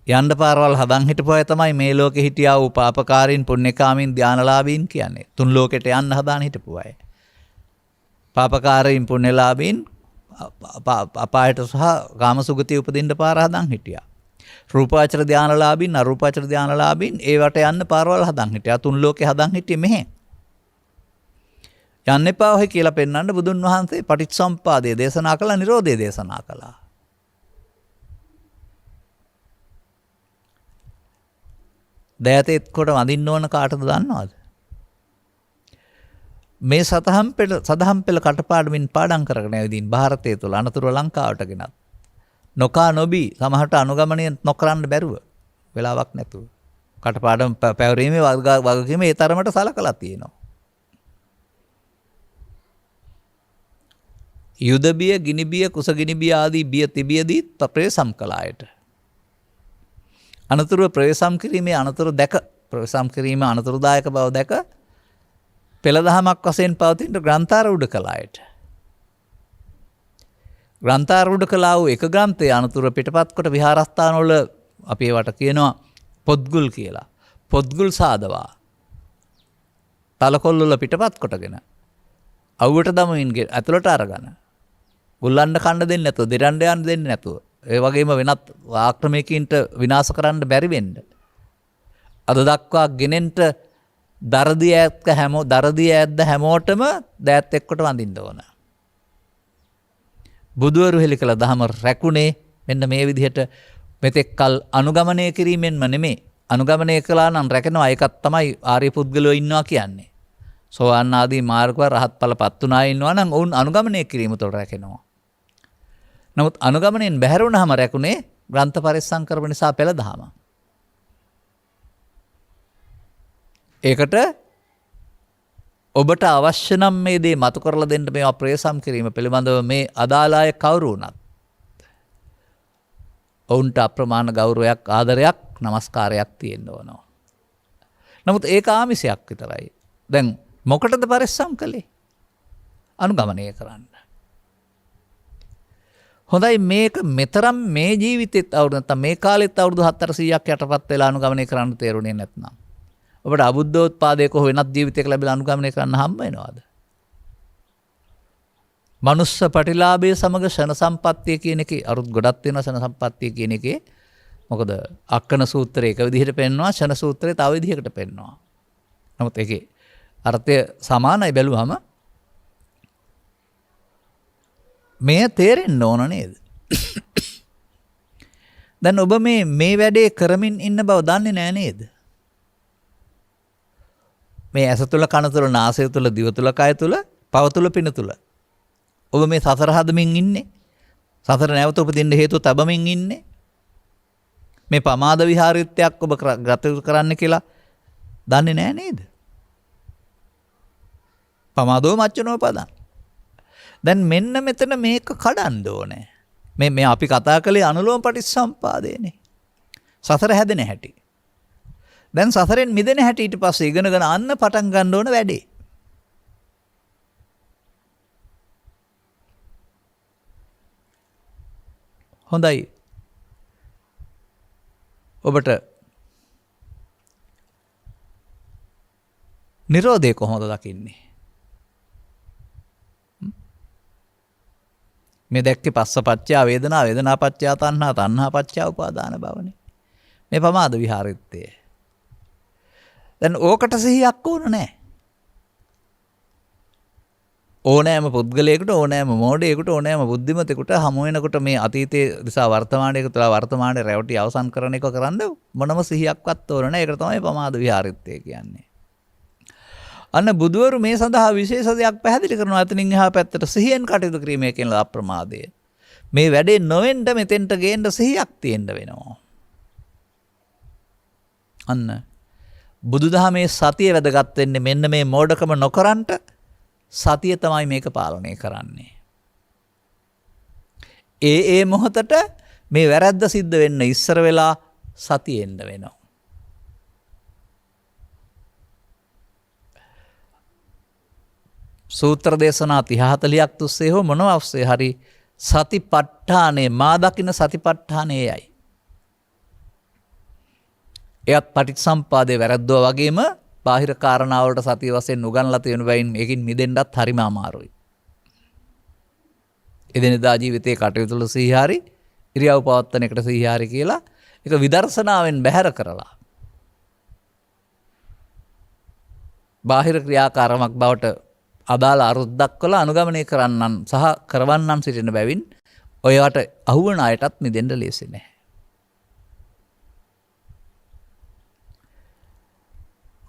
යන්න පාරවල් හදන් හිටපු අය තමයි මේ ලෝකේ හිටියා වූ පාපකාරීන් පුණ්‍යකාමීන් ධානලාභීන් කියන්නේ. තුන් ලෝකෙට යන්න හදාන හිටපු අය. පාපකාරීන් පුණ්‍යලාභීන් අපායට සහ කාමසුගතිය උපදින්න පාර හදන් හිටියා. රූපාචර ධානලාභීන් අරූපාචර ධානලාභීන් ඒවට යන්න පාරවල් හදන් හිටියා. තුන් ලෝකේ හදන් හිටියේ මෙහෙ. යන්න එපා ඔය කියලා පෙන්වන්න බුදුන් වහන්සේ පටිච්චසමුප්පාදය දේශනා කළා, නිරෝධය දේශනා කළා. දයතෙත් කොට වඳින්න ඕන කාටද දන්නවද? මේ සදහම් පෙළ කටපාඩමින් පාඩම් කරගෙන ඇවිදින් ಭಾರತයේ තුල අනතුරු ලංකාවට ගෙනත් නොකා නොබී සමහරට අනුගමනය නොකරන්න බැරුව වෙලාවක් නැතුව කටපාඩම් පැවරීමේ වගකීම ඒ තරමට සලකලා තියෙනවා. යුද බිය, ගිනි බිය, කුස ගිනි බිය ආදී බිය තිබියදී ප්‍රවේශම් කළායට. අනතුරු ප්‍රවේශම් කිරීමේ අනතුරු දැක ප්‍රවේශම් කිරීමේ අනතුරුදායක බව දැක පෙළ දහමක් වශයෙන් පවතින ග්‍රන්ථාරූඪ කළායට. ග්‍රන්ථාරූඪ කළා වූ එක ග්‍රන්ථයේ අනතුරු පිටපත් කොට විහාරස්ථානවල අපි ඒවට කියනවා පොත්ගුල් කියලා. පොත්ගුල් සාදවා තලකොල්ල පිටපත් කොටගෙන අවුවට දමමින් ඇතුළට අරගෙන ගුල්ලන්න කන්න දෙන්නේ නැතුව, දෙරන්න යන්න දෙන්නේ නැතුව, ඒ වගේම වෙනත් ආක්‍රමණයකින්ට විනාශ කරන්න බැරි වෙන්න. අද දක්වා ගෙනෙන්න දරදී ඇද්ද හැමෝටම දෑත් එක්කොට වඳින්න ඕන. බුදුවරු හෙළි කළ දහම රැකුනේ මෙන්න මේ විදිහට මෙතෙක් කල් අනුගමනය කිරීමෙන්ම නෙමෙයි. අනුගමනය කළා නම් රැකෙනවා. ඒකත් තමයි ආර්ය පුද්ගලයෝ ඉන්නවා කියන්නේ. සෝවාන් ආදී මාර්ගව රහත් ඵලපත් උනා ඉන්නවා නම් ඔවුන් අනුගමනය කිරීම තුළ රැකෙනවා. නමුත් අනුගමනයෙන් බැහැර වුණාම රැකුනේ ග්‍රන්ථ පරිස්සම් කරපු නිසා පෙළ දහම. ඒකට ඔබට අවශ්‍ය නම් මේ දේ මතු කරලා දෙන්න මේවා ප්‍රවේශම් කිරීම පිළිබඳව මේ අදාළ අය කවුරු වුණත් ඔවුන්ට අප්‍රමාණ ගෞරවයක්, ආදරයක්, নমස්කාරයක් තියෙන්න ඕන. නමුත් ඒක ආමිෂයක් විතරයි. දැන් මොකටද පරිස්සම් කළේ? අනුගමනය කරන්න. හොඳයි, මේක මෙතරම් මේ ජීවිතෙත් අවුරුදු නැත්නම් මේ කාලෙත් අවුරුදු 400ක් යටපත් වෙලා අනුගමනය කරන්න තේරුණේ නැත්නම් ඔබට අබුද්ධෝත්පාදයක හෝ වෙනත් ජීවිතයක ලැබිලා අනුගමනය කරන්න හම්බ වෙනවද? මනුස්ස ප්‍රතිලාභයේ සමග ෂණ සම්පත්තිය කියන එකේ අරුත් ගොඩක් තියෙනවා. ෂණ සම්පත්තිය කියන එකේ මොකද අක්කන සූත්‍රය එක විදිහට පෙන්වනවා, ෂණ සූත්‍රය තව විදිහකට පෙන්වනවා. නමුත් ඒකේ අර්ථය සමානයි බැලුවම. මේ තේරෙන්න ඕන නේද? දැන් ඔබ මේ වැඩේ කරමින් ඉන්න බව දන්නේ නැහැ නේද? මේ ඇස තුල, කන තුල, නාසය තුල, දිව තුල, කය තුල, පව තුල, පින තුල ඔබ මේ සතර හදමින් ඉන්නේ. සතර නැවත උපදින්න හේතු තබමින් ඉන්නේ. මේ පමාද විහාරීත්වයක් ඔබ ගත කරන්න කියලා දන්නේ නැහැ නේද? පමාදෝ මච්චනෝ පදං. දැන් මෙන්න මෙතන මේක කඩන්න ඕනේ. මේ අපි කතා කළේ අනුලෝම පටිච්චසම්පාදේනේ. සසර හැදෙන හැටි. දැන් සසරෙන් මිදෙන හැටි ඊට පස්සේ ඉගෙනගෙන අන්න පටන් ගන්න ඕන වැඩේ. හොඳයි. ඔබට නිරෝධය කොහොමද දකින්නේ? මේ දැක්කේ පස්සපච්චා වේදනා වේදනාපච්චා තණ්හා තණ්හාපච්චා උපාදාන භවනේ. මේ පමාද විහාරිත්තේ. දැන් ඕකට සිහියක් ඕන නැහැ. ඕනෑම පුද්ගලයෙකුට ඕනෑම මෝඩයෙකුට ඕනෑම බුද්ධිමතෙකුට හමු වෙනකොට මේ අතීතයේ දිසා වර්තමානයේ තුලා වර්තමානයේ රැවටි අවසන් කරන එක කරන්න මොනම සිහියක්වත් ඕන නැහැ. ඒකට තමයි පමාද විහාරිත්තේ කියන්නේ. අන්න බුදුවරු මේ සඳහා විශේෂ දෙයක් පැහැදිලි කරනවා. අතනින් එහා පැත්තට සිහියෙන් කටයුතු කිරීමේ කියන අප්‍රමාදය. මේ වැඩේ නොවෙන්න මෙතෙන්ට ගේන්න සිහියක් තියෙන්න වෙනවා. අන්න බුදුදහමේ සතිය වැදගත් වෙන්නේ මෙන්න මේ මෝඩකම නොකරන්ට සතිය තමයි මේක පාලනය කරන්නේ. ඒ මොහොතට මේ වැරද්ද සිද්ධ වෙන්න ඉස්සර වෙලා සතිය එන්න වෙනවා. සූත්‍ර දේශනා 30-40ක් තුස්සේ හෝ මොනවා ඔස්සේ හරි සතිපට්ඨානේ මා දකින්න සතිපට්ඨානේයයි. එයත් පටිච්චසම්පාදේ වැරද්දුවා වගේම බාහිර කාරණාවලට සතිය වශයෙන් උගන්ලා තියෙන බැවින් මේකින් මිදෙන්නත් හරිම අමාරුයි. එදිනෙදා ජීවිතයේ කටයුතු වල සීහාරි ඉරියව් පවත්තන එකට සීහාරි කියලා ඒක විදර්ශනාවෙන් බැහැර කරලා බාහිර ක්‍රියාකාරමක් බවට අදාළ අරුත් දක්වලා අනුගමනය කරන්නන් සහ කරවන්නන් සිටින බැවින් ඔයවට අහුවන අයටත් මිදෙන්න ලේසි නැහැ.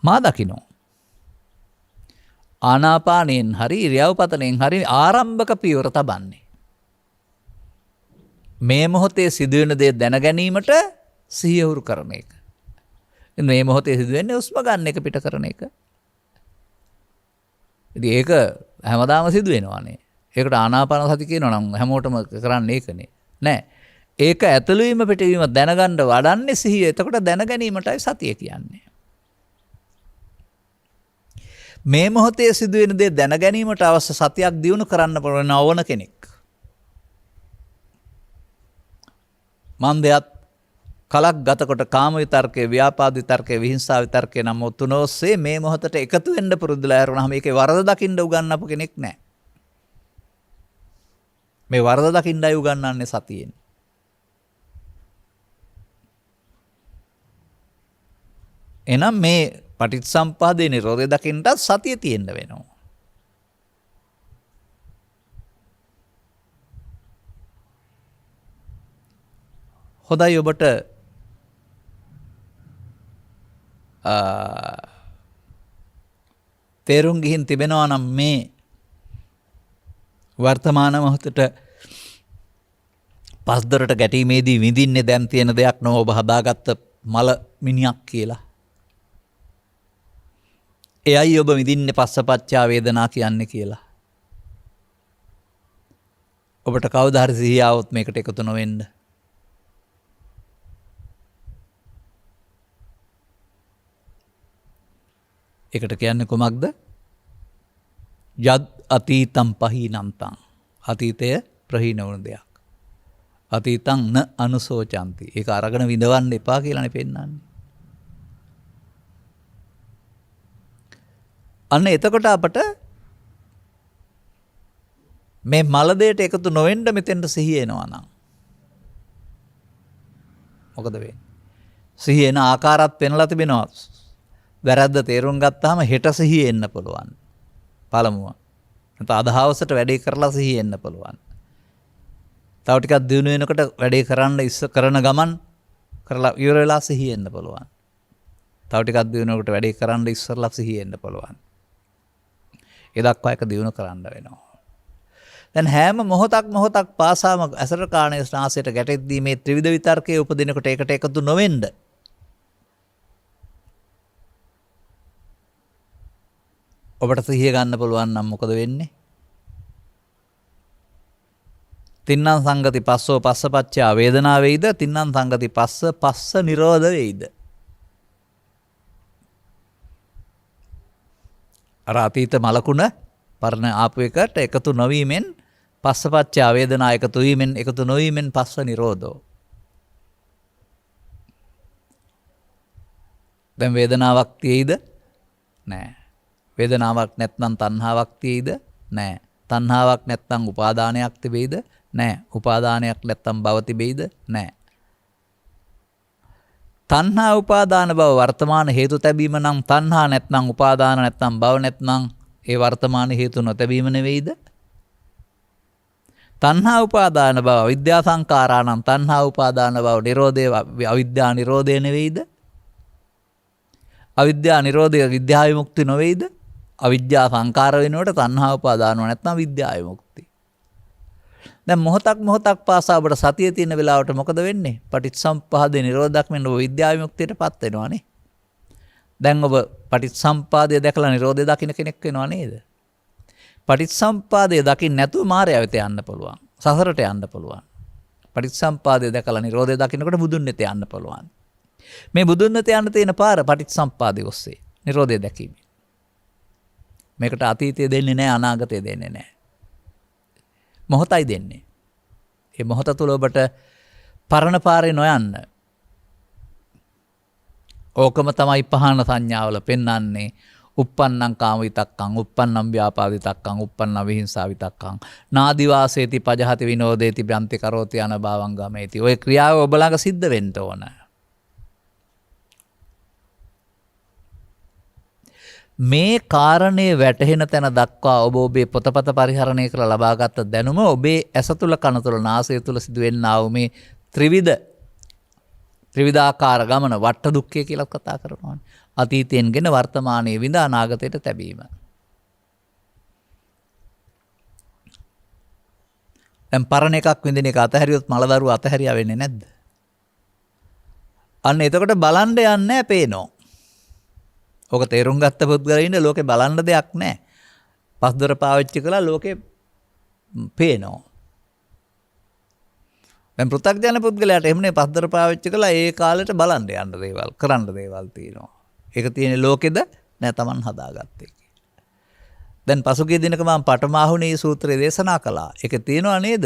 මා දකින්නෝ ආනාපානයෙන් හරි ඉරියව්පතනෙන් හරි ආරම්භක පියවර තබන්නේ මේ මොහොතේ සිදුවෙන දේ දැන ගැනීමට සිහිය හුරු කරන එක. මේ මොහොතේ සිදුවෙන්නේ හුස්ම ගන්න එක පිට කරන එක. ඉතින් ඒක හැමදාම සිදු වෙනවානේ. ඒකට ආනාපාන සති කියනවා නම් හැමෝටම කරන්නේ ඒකනේ. නෑ. ඒක ඇතුළු වීම පිටවීම දැනගන්න වඩන්නේ සිහිය. එතකොට දැන ගැනීමටයි සතිය කියන්නේ. මේ මොහොතේ සිදුවෙන දේ දැන ගැනීමට අවශ්‍ය සතියක් දියුණු කරන්න පුළුවන් ඕන කෙනෙක්. මන්දයත් කලක් ගතකොට කාම විතර්කයේ ව්‍යාපාද විතර්කයේ විහිංසා විතර්කයේ නම් තුනෝස්සේ මේ මොහොතට එකතු වෙන්න පුරුදුලා යරුණාම ඒකේ වරද දකින්න උගන්වපු කෙනෙක් නැහැ. මේ වරද දකින්නයි උගන්වන්නේ සතියෙන්. එනම් මේ පටිච්චසම්පාදේ නිරෝධය දකින්නත් සතිය තියෙන්න වෙනවා. හොඳයි ඔබට තේරුම් ගිහින් තිබෙනවා නම් මේ වර්තමාන මොහොතට පස්දරට ගැටීමේදී විඳින්නේ දැන් තියෙන දෙයක් නොව ඔබ හදාගත්ත මල මිනියක් කියලා. එයයි ඔබ විඳින්නේ පස්සපච්චා වේදනා කියන්නේ කියලා. ඔබට කවදා හරි සිහිය આવොත් මේකට එකතු නොවෙන්න. ඒකට කියන්නේ කොමක්ද? යද් අතීතම් පහීනන්තං. අතීතය ප්‍රහීන වුණු දෙයක්. අතීතං න අනුසෝචන්ති. ඒක අරගෙන විඳවන්න එපා කියලානේ පෙන්නන්නේ. අන්න එතකොට අපට මේ මල දෙයට එකතු නොවෙන්න මෙතෙන්ට සිහිය එනවා නම් මොකද වෙන්නේ? සිහිය එන ආකාරات පෙන්ලා තිබෙනවා. වැරද්ද තේරුම් ගත්තාම හෙට සිහිය එන්න පුළුවන්. පළමුව. නැත්නම් අද හවසට වැඩේ කරලා සිහිය එන්න පුළුවන්. තව ටිකක් දිනු වෙනකොට වැඩේ කරන්න කරන ගමන් කරලා ඉවර වෙලා සිහිය එන්න පුළුවන්. තව ටිකක් දිනු වෙනකොට වැඩේ කරන්න ඉස්සරලා සිහිය එන්න පුළුවන්. ඒ දක්වා එක දිනු කරන්න වෙනවා. දැන් හැම මොහොතක් පාසාම ඇසට කාණේ ස්නාසයට ගැටෙද්දී මේ ත්‍රිවිධ විතර්කයේ උපදිනකොට ඒකට එකතු නොවෙන්න ඔබට සිහිය ගන්න පුළුවන් නම් මොකද වෙන්නේ? තින්නම් සංගති පස්සෝ පස්සපච්චා වේදනා වෙයිද? තින්නම් සංගති පස්ස නිරෝධ වෙයිද? අර අතීත මලකුණ පරණ ආපු එකට එකතු නොවීමෙන් පස්සපච්චා වේදනා එකතු වීමෙන් එකතු නොවීමෙන් පස්ස නිරෝධෝ. දැන් වේදනාවක් තියෙයිද? නැහැ. වේදනාවක් නැත්නම් තණ්හාවක් තියෙයිද? නැහැ. තණ්හාවක් නැත්නම් උපාදානයක් තිබෙයිද? නැහැ. උපාදානයක් නැත්නම් භව තිබෙයිද? නැහැ. තණ්හා උපාදාන භව වර්තමාන හේතු තැබීම නම් තණ්හා නැත්නම් උපාදාන නැත්නම් භව නැත්නම් ඒ වර්තමාන හේතු නොතැබීම නෙවෙයිද? තණ්හා උපාදාන භව අවිද්‍යා සංඛාරා නම් තණ්හා උපාදාන භව නිරෝධය අවිද්‍යා නිරෝධය නෙවෙයිද? අවිද්‍යා නිරෝධය විද්‍යා විමුක්ති නොවේද? අවිද්‍යා සංකාර වෙනකොට තණ්හා උපාදානව නැත්නම් විද්‍යා විමුක්ති. දැන් මොහොතක් පාසා ඔබට සතිය තියෙන වෙලාවට මොකද වෙන්නේ? පටිච්චසමුප්පාදේ නිරෝධයක් වෙන ඔබ විද්‍යා විමුක්තියටපත් වෙනවානේ. දැන් ඔබ පටිච්චසමුප්පාදය දැකලා නිරෝධය දකින්න කෙනෙක් වෙනව නේද? පටිච්චසමුප්පාදය දකින්න නැතුව මායя වෙත යන්න පුළුවන්. සසරට යන්න පුළුවන්. පටිච්චසමුප්පාදය දැකලා නිරෝධය දකින්නකොට බුදුන් වෙත යන්න පුළුවන්. මේ බුදුන් වෙත යන්න තියෙන පාර පටිච්චසමුප්පාදය ඔස්සේ නිරෝධය දැකීම. මේකට අතීතය දෙන්නේ නැහැ, අනාගතය දෙන්නේ නැහැ. මොහොතයි දෙන්නේ. මේ මොහොත තුල ඔබට පරණ පාරේ නොයන්න. ඕකම තමයි පහන සංඥාවල පෙන්වන්නේ. uppannam kama vitakkam, uppannam vyapada vitakkam, uppannam vihinsa vitakkam. නාදි වාසේති පජහති විනෝදේති බ්‍රන්ති කරෝති අනභවං ගමේති. ඔය ක්‍රියාව ඔබ ළඟ සිද්ධ වෙන්න ඕන. මේ කාරණේ වැටහෙන තැන දක්වා ඔබ ඔබේ පොතපත පරිහරණය කරලා ලබාගත් දැනුම ඔබේ ඇස තුල කන තුල නාසය තුල සිදුවෙන්නා වූ මේ ත්‍රිවිධාකාර ගමන වට්ට දුක්ඛය කියලා කතා කරනවා. අතීතයෙන්ගෙන වර්තමානයේ විඳ අනාගතයට තැබීම. දැන් පරණ එකක් විඳින එක අතහැරියොත් මලදරුව අතහැරියා වෙන්නේ නැද්ද? අන්න එතකොට බලන්න යන්නේ පේනෝ. ඕක තේරුම් ගත්ත පුද්ගලයින්ට ලෝකේ බලන්න දෙයක් නැහැ. පස්දොර පාවිච්චි කළා ලෝකේ පේනවා. දැන් පෘථග්ජන පුද්ගලයාට එමුනේ පස්දොර පාවිච්චි කළා ඒ කාලෙට බලන්න යන්න දේවල්, කරන්න දේවල් තියෙනවා. ඒක තියෙන්නේ ලෝකෙද නෑ Taman හදාගත්තේ. දැන් පසුගිය දිනක මම පටමාහුනේ සූත්‍රය දේශනා කළා. ඒක තියෙනවා නේද?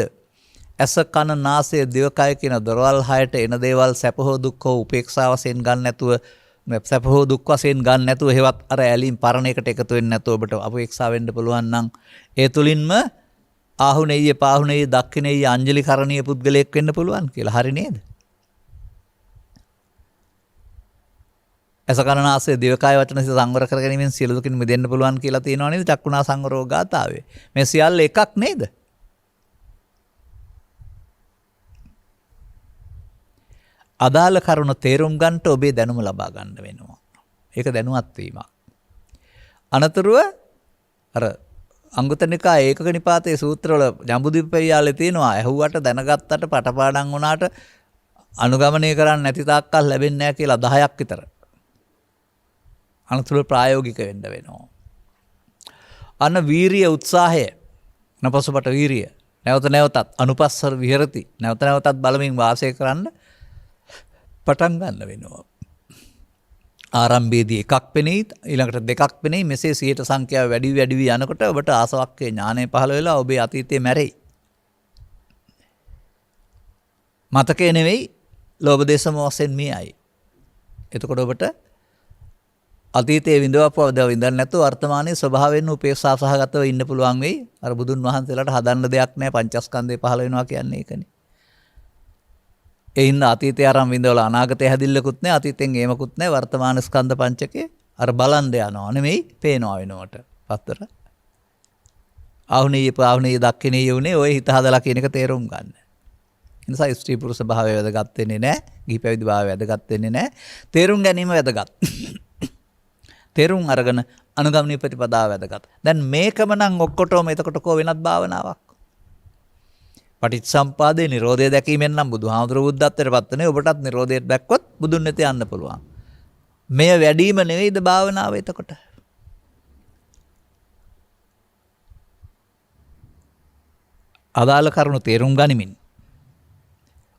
ඇස කන නාසය දිවකය කියන දොරවල් හයට එන දේවල් සැප හෝ දුක් හෝ උපේක්ෂා වශයෙන් ගන්න නැතුව සැප හෝ දුක් වශයෙන් ගන්න නැතුව හේවත් අර ඇලීම් පරණ එකට එකතු වෙන්නේ නැතුව ඔබට අපේක්ෂා වෙන්න පුළුවන් නම් ඒ තුලින්ම ආහුනේය පාහුනේය දක්ඛිනේය අංජලි කරණීය පුද්ගලයෙක් වෙන්න පුළුවන් කියලා. හරි නේද? අසකරණාසය දිවකය වචන සිත සංවර කර ගැනීමෙන් සියලු දුකින් මිදෙන්න පුළුවන් කියලා තියෙනවා නේද? චක්කුණා සංවරෝ ගාතාවේ. මේ සියල්ල එකක් නේද? අදාළ කරුණ තේරුම් ගන්නට ඔබේ දැනුම ලබා ගන්න වෙනවා. ඒක දැනුවත් වීමක්. අනතුරුව අර අංගුත්තර නිකායේ ඒකක නිපාතයේ සූත්‍රවල ජම්බුද්වීපයාලේ තියෙනවා ඇහුවට දැනගත්තට පටපාඩම් වුණාට අනුගමනය කරන්න නැති තාක්කල් ලැබෙන්නේ නැහැ කියලා 10ක් විතර. අනතුරුව ප්‍රායෝගික වෙන්න වෙනවා. අන්න වීරිය උත්සාහය නපසුපට වීරිය නැවත නැවතත් අනුපස්සර විහෙරති නැවත නැවතත් බලමින් වාසය කරන්න පටන් ගන්න වෙනවා. ආරම්භයේදී එකක් පෙනෙයි ඊළඟට දෙකක් පෙනෙයි මෙසේ 100ට සංඛ්‍යාව වැඩි වී යනකොට ඔබට ආසවක්කේ ඥානය පහළ වෙලා ඔබේ අතීතයේ මැරෙයි. මතකේ නෙවෙයි ලෝභ දේශ මොහ වශයෙන් මේයි. එතකොට ඔබට අතීතයේ විඳවපුවද විඳන් නැතුව වර්තමානයේ ස්වභාවයෙන් උපේක්ෂා සහගතව ඉන්න පුළුවන් වෙයි. අර බුදුන් වහන්සේලාට හදන්න දෙයක් නැහැ පංචස්කන්ධය පහළ වෙනවා කියන්නේ ඒකනේ. ඒ හින්දා අතීතය ආරම් විඳවලා අනාගතය හැදිල්ලකුත් නැහැ අතීතෙන් ඒමකුත් නැහැ වර්තමාන ස්කන්ධ පංචකේ අර බලන්න යනවා නෙමෙයි පේනවා වෙනවට පස්තර ආහුනීය පාහුනීය දක්ඛිනීය උනේ ඔය හිත හදලා කියන එක තේරුම් ගන්න. ඒ නිසා ස්ත්‍රී පුරුෂ භාවය වැදගත් වෙන්නේ නැහැ ගිහි පැවිදි භාවය වැදගත් වෙන්නේ නැහැ තේරුම් ගැනීම වැදගත්. තේරුම් අරගෙන අනුගමනීය ප්‍රතිපදාව වැදගත්. දැන් මේකම නම් ඔක්කොටම එතකොට කෝ වෙනත් භාවනාවක් පටිච්චසම්පාදේ නිරෝධය දැකීමෙන් නම් බුදුහාමුදුරුවෝ බුද්ධත්වයට පත්වන්නේ ඔබටත් නිරෝධයට දැක්කොත් බුදුන් වෙත යන්න පුළුවන්. මෙය වැඩිම නෙවෙයිද භාවනාව එතකොට? අදාළ කරුණු තේරුම් ගනිමින්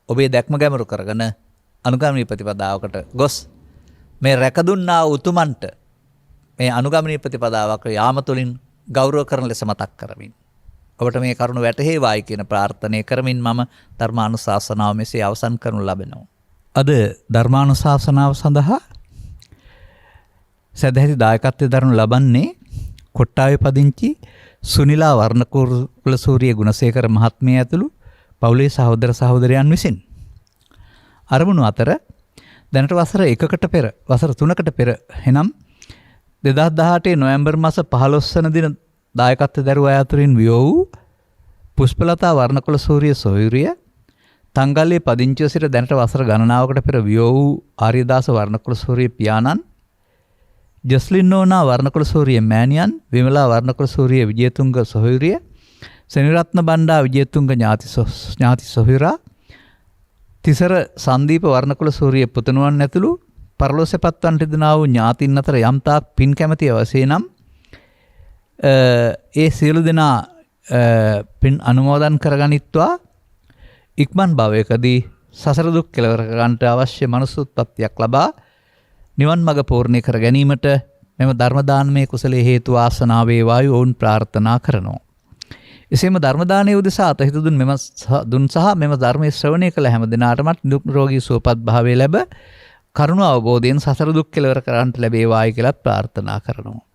ඔබේ දැක්ම ගැඹුරු කරගෙන අනුගමනීය ප්‍රතිපදාවකට ගොස් මේ රැකදුන්නා උතුමන්ට මේ අනුගමනීය ප්‍රතිපදාවක යාම තුළින් ගෞරව කරන ලෙස මතක් කරමින් ඔබට මේ කරුණ වැටහේවායි කියන ප්‍රාර්ථනය කරමින් මම ධර්මානුශාසනාව මෙසේ අවසන් කරනු ලබනවා. අද ධර්මානුශාසනාව සඳහා සදැහැති දායකත්වය දරනු ලබන්නේ කොට්ටාවේ පදිංචි සුනිලා වර්ණකුලසූරිය ගුණසේකර මහත්මිය ඇතුළු පවුලේ සහෝදර සහෝදරයන් විසින්. අරමුණු අතර දැනට වසර 1කට පෙර වසර 3කට පෙර එනම් 2018 නොවැම්බර් මාස 15 වන දින දායකත්ව දරුවා අතරින් වියෝ වූ පුෂ්පලතා වර්ණකුලසූරිය සොයුරිය, තංගල්ලේ පදිංචිව සිට දැනට වසර ගණනාවකට පෙර වියෝ වූ ආර්යදාස වර්ණකුලසූරිය පියාණන්, ජස්ලින් නෝනා වර්ණකුලසූරිය මෑණියන්, විමලා වර්ණකුලසූරිය විජේතුංග සොයුරිය, සෙනවිරත්න බණ්ඩා විජේතුංග ඥාති සොයුරා, තිසර සංදීප වර්ණකුලසූරිය පුතණුවන් ඇතුළු පරලෝසෙපත් වන්ට දෙනා වූ ඥාතින් අතර යම් තාක් පින් කැමැති අවසේ නම් ඒ සියලු දෙනා පින් අනුමෝදන් කරගනිත්වා ඉක්මන් භවයකදී සසර දුක් කෙලවර කරගන්නට අවශ්‍ය මනුස්සුත්පත්තියක් ලබා නිවන් මඟ පූර්ණේ කර ගැනීමට මෙම ධර්ම දානමය කුසලයේ හේතු වාසනා වේවායි ඔවුන් ප්‍රාර්ථනා කරනවා. එසේම ධර්ම දානයේ උදෙසා අතහිත දුන් සහ මෙම ධර්මයේ ශ්‍රවණය කළ හැම දිනාටමත් නිරෝගී සුවපත් භාවය ලැබ කරුණ අවබෝධයෙන් සසර දුක් කෙලවර කරන්නට ලැබේවායි කියලා ප්‍රාර්ථනා කරනවා.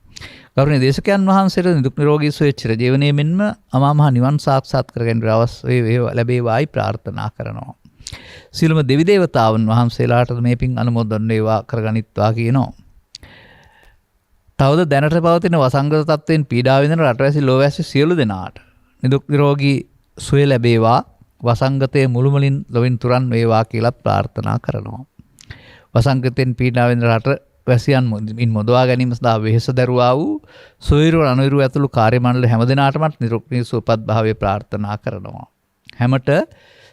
ගෞරවනීය දේශකයන් වහන්සේට නිදුක් නිරෝගී සුවය චිරජීවනයේ මෙන්ම අමා මහ නිවන් සාක්ෂාත් කර ගැනීම අවශ්‍ය ලැබේවායි ප්‍රාර්ථනා කරනවා. සියලුම දෙවි දේවතාවුන් වහන්සේලාට මේ පින් අනුමෝදන් වේවා කරගනිත්වා කියනවා. තවද දැනට පවතින වසංගත තත්ත්වයෙන් පීඩා විඳින රටවැසි ලෝවැසි සියලු දෙනාට නිදුක් නිරෝගී සුවය ලැබේවා, වසංගතයේ මුළුමලින් ලොවින් තුරන් වේවා කියලා ප්‍රාර්ථනා කරනවා. වසංගතයෙන් පීඩා විඳින රට වැසියන් මොදවා ගැනීම සඳහා වෙහෙස දරුවා වූ සොයුරු අනුයරු ඇතුළු කාර්ය මණ්ඩල හැම දිනාටමත් නිරෝගී සුවපත් භාවය ප්‍රාර්ථනා කරනවා. හැමට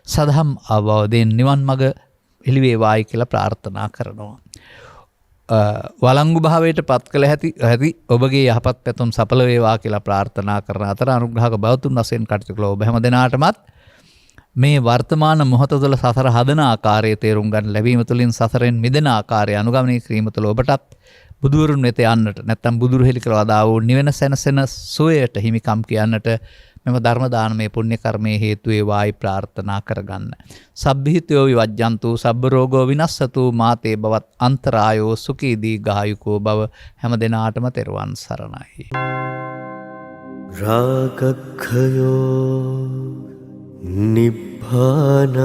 සදහම් අවබෝධයෙන් නිවන් මඟ එළි වේවායි කියලා ප්‍රාර්ථනා කරනවා. වළංගු භාවයට පත් කළ හැකි ඔබගේ යහපත් පැතුම් සඵල වේවා කියලා ප්‍රාර්ථනා කරන අතර අනුග්‍රහක බවතුන් වශයෙන් කටයුතු කළ ඔබ හැම දිනාටමත් මේ වර්තමාන මොහොත තුළ සසර හදන ආකාරය තේරුම් ගන්න ලැබීම තුළින් සසරෙන් මිදෙන ආකාරය අනුගමනය කිරීම තුළ ඔබටත් බුදුවරුන් වෙත යන්නට නැත්නම් බුදුරු හෙළි කළ වදා වූ නිවන සැනසෙන සුවයට හිමිකම් කියන්නට මෙම ධර්ම දානමය පුණ්‍ය කර්මයේ හේතු වේවායි ප්‍රාර්ථනා කරගන්න. සබ්බිහිතයෝ විවජ්ජන්තු සබ්බ රෝගෝ විනස්සතු මාතේ බවත් අන්තරායෝ සුඛී දීඝායුකෝ භව හැම දිනාටම තෙරුවන් සරණයි. රාගක්ඛයෝ නිබ්බානං